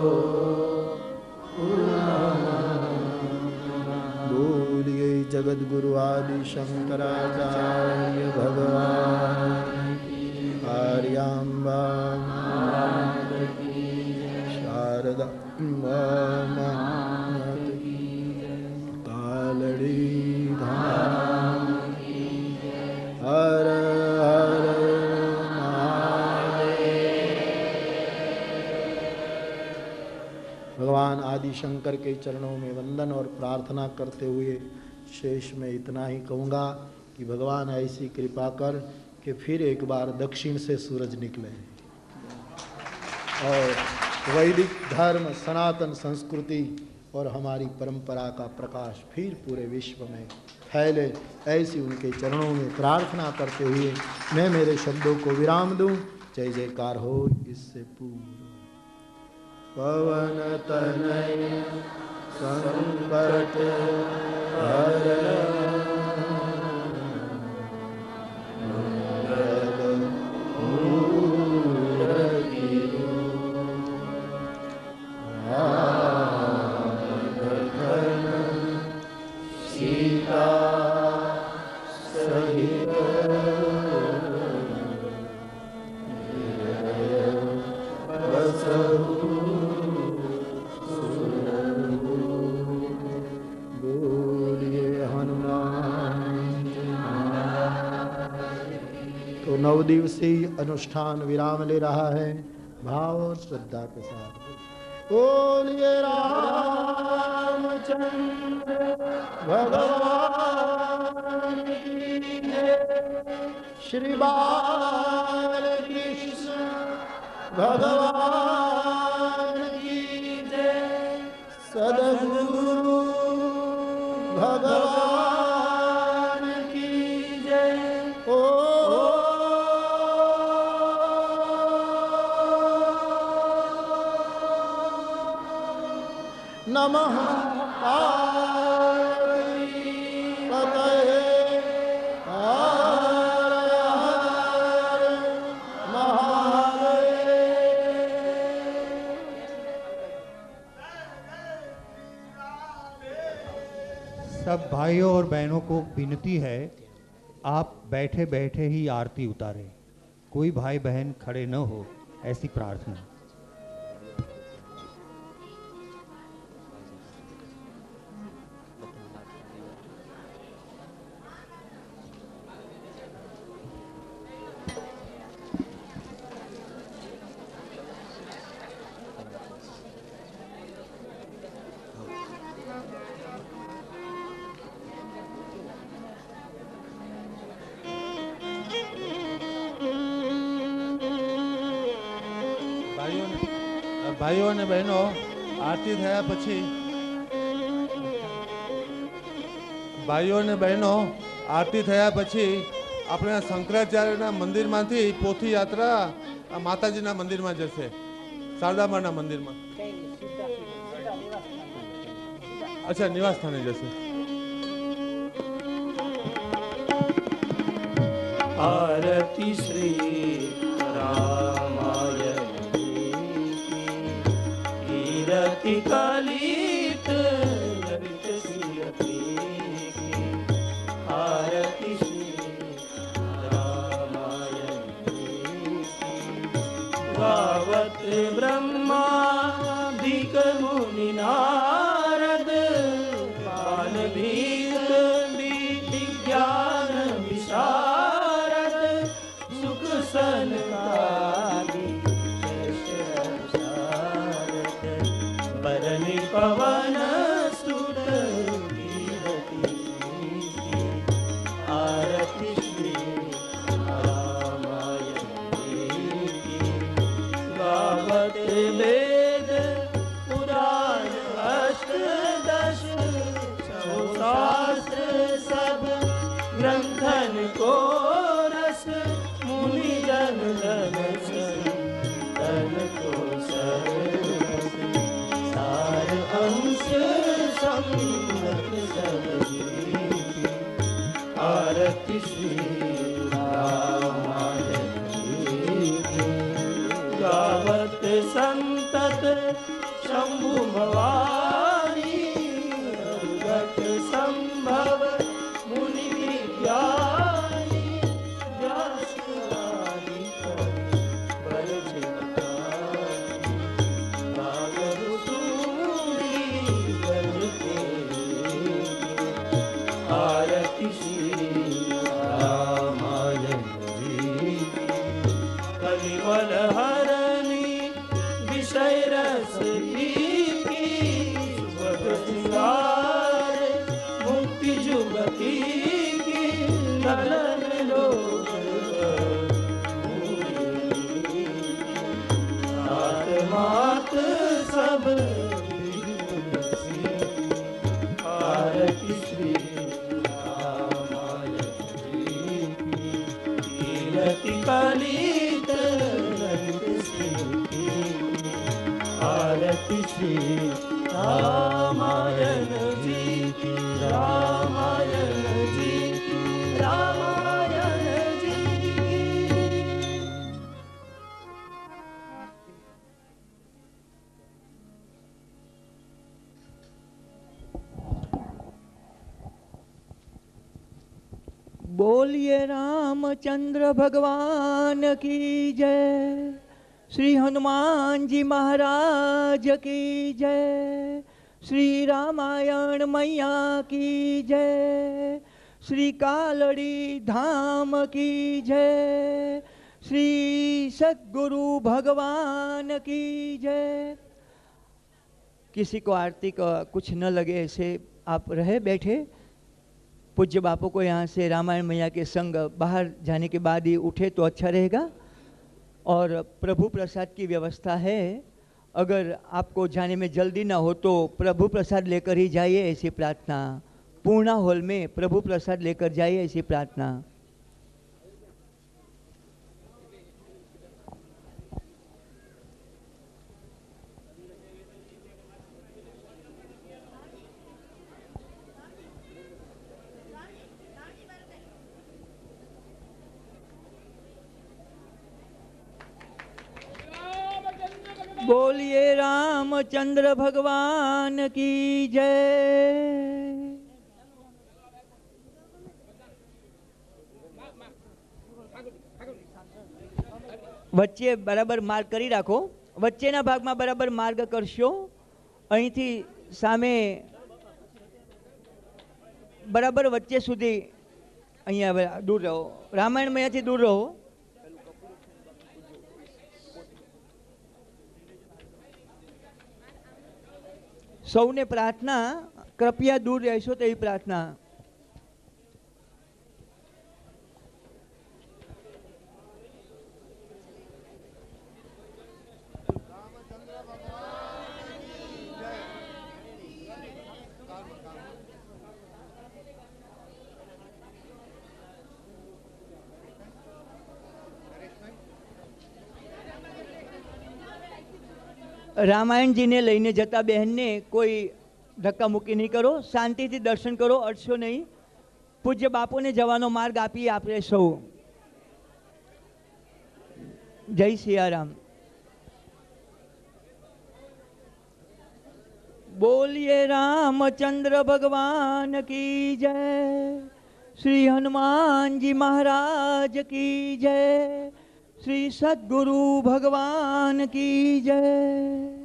बोलिए जगद्गुरु आदि शंकराचार्य भगवान की। आर्याम्बा शारदा मात की। कालड़ी धाम हर हर भगवान आदि शंकर के चरणों में वंदन और प्रार्थना करते हुए शेष में इतना ही कहूँगा कि भगवान ऐसी कृपा कर कि फिर एक बार दक्षिण से सूरज निकले और वैदिक धर्म, सनातन संस्कृति और हमारी परंपरा का प्रकाश फिर पूरे विश्व में फैले, ऐसी उनके चरणों में प्रार्थना करते हुए मैं मेरे शब्दों को विराम दूं। जय जयकार हो इससे पूर्व। पवन तनय संकट हरण दिवसीय अनुष्ठान विराम ले रहा है भाव और श्रद्धा के साथ। बोलिए रामचंद्र भगवान की जय, श्री बालकृष्ण भगवान की जय, सद्गुरु भगवान की जय। ओ नमः पार्वती पतये हर हर महादेव। सब भाइयों और बहनों को विनती है, आप बैठे बैठे ही आरती उतारें, कोई भाई बहन खड़े न हो, ऐसी प्रार्थना। ભાઈઓ અને બહેનો, આરતી થયા પછી આપણે શંકરાચાર્યના મંદિરમાંથી પોથી યાત્રા માતાજીના મંદિરમાં જશે, શારદામાના મંદિરમાં, અચ્છા નિવાસ સ્થાને જશે। आरती श्री रामायण कीरति कलित ललित सियति की। आरती श्री रामायण गावत ब्रह्मादिक मुनि नारद बाल भीत विज्ञान विशारद सुख सनकादि बरनि पवन सुत कीरति की। आरती श्री रामायण की गावत वेद पुराण अष्टदश शास्त्र सब ग्रंथन को रस मुनि जन धन तन को सरस सार अंश संगत सब जीव। आरती श्री रामायण की गावत संतत शंभु भवानी अवगत संभव मुनि विज्ञानी व्यास आदि पर आरती श्री रामायण कलिवल हरणी विषय रस की सुभग सिंगार मुक्ति जुगती की नलन लोक मात सब आरती श्री रामायण जी की कीरति कलित ललित श्री की आरती श्री रामायण जी की रामायण जी की रामायण जी की। बोलिए रामचंद्र भगवान की जय, श्री हनुमान जी महाराज की जय, श्री रामायण मैया की जय, श्री कालड़ी धाम की जय, श्री सद्गुरु भगवान की जय। किसी को आरती का कुछ न लगे ऐसे आप रहे बैठे। पूज्य बापू को यहाँ से रामायण मैया के संग बाहर जाने के बाद ही उठे तो अच्छा रहेगा। और प्रभु प्रसाद की व्यवस्था है, अगर आपको जाने में जल्दी ना हो तो प्रभु प्रसाद लेकर ही जाइए, ऐसी प्रार्थना। पूर्णा हॉल में प्रभु प्रसाद लेकर जाइए, ऐसी प्रार्थना। बोलिए रामचंद्र भगवान की जय। વચ્ચે બરાબર માર્ગ કરી રાખો, વચ્ચેના ભાગમાં બરાબર માર્ગ કરશો। અહીંથી સામે બરાબર વચ્ચે સુધી અહીંયા દૂર રહો, રામાયણ મૈયાથી દૂર રહો। સૌને પ્રાર્થના, કૃપયા દૂર રહેશો તેવી પ્રાર્થના। रामायण जी ने लईने जता बहन ने कोई धक्का मुक्की नहीं करो, शांति थी दर्शन करो, अड़शो नहीं। पूज्य बापू ने जवानो मार्ग आपी आपरे सौ। जय सियाराम। बोलिए रामचंद्र भगवान की जय, श्री हनुमान जी महाराज की जय, श्री सद्गुरु भगवान की जय।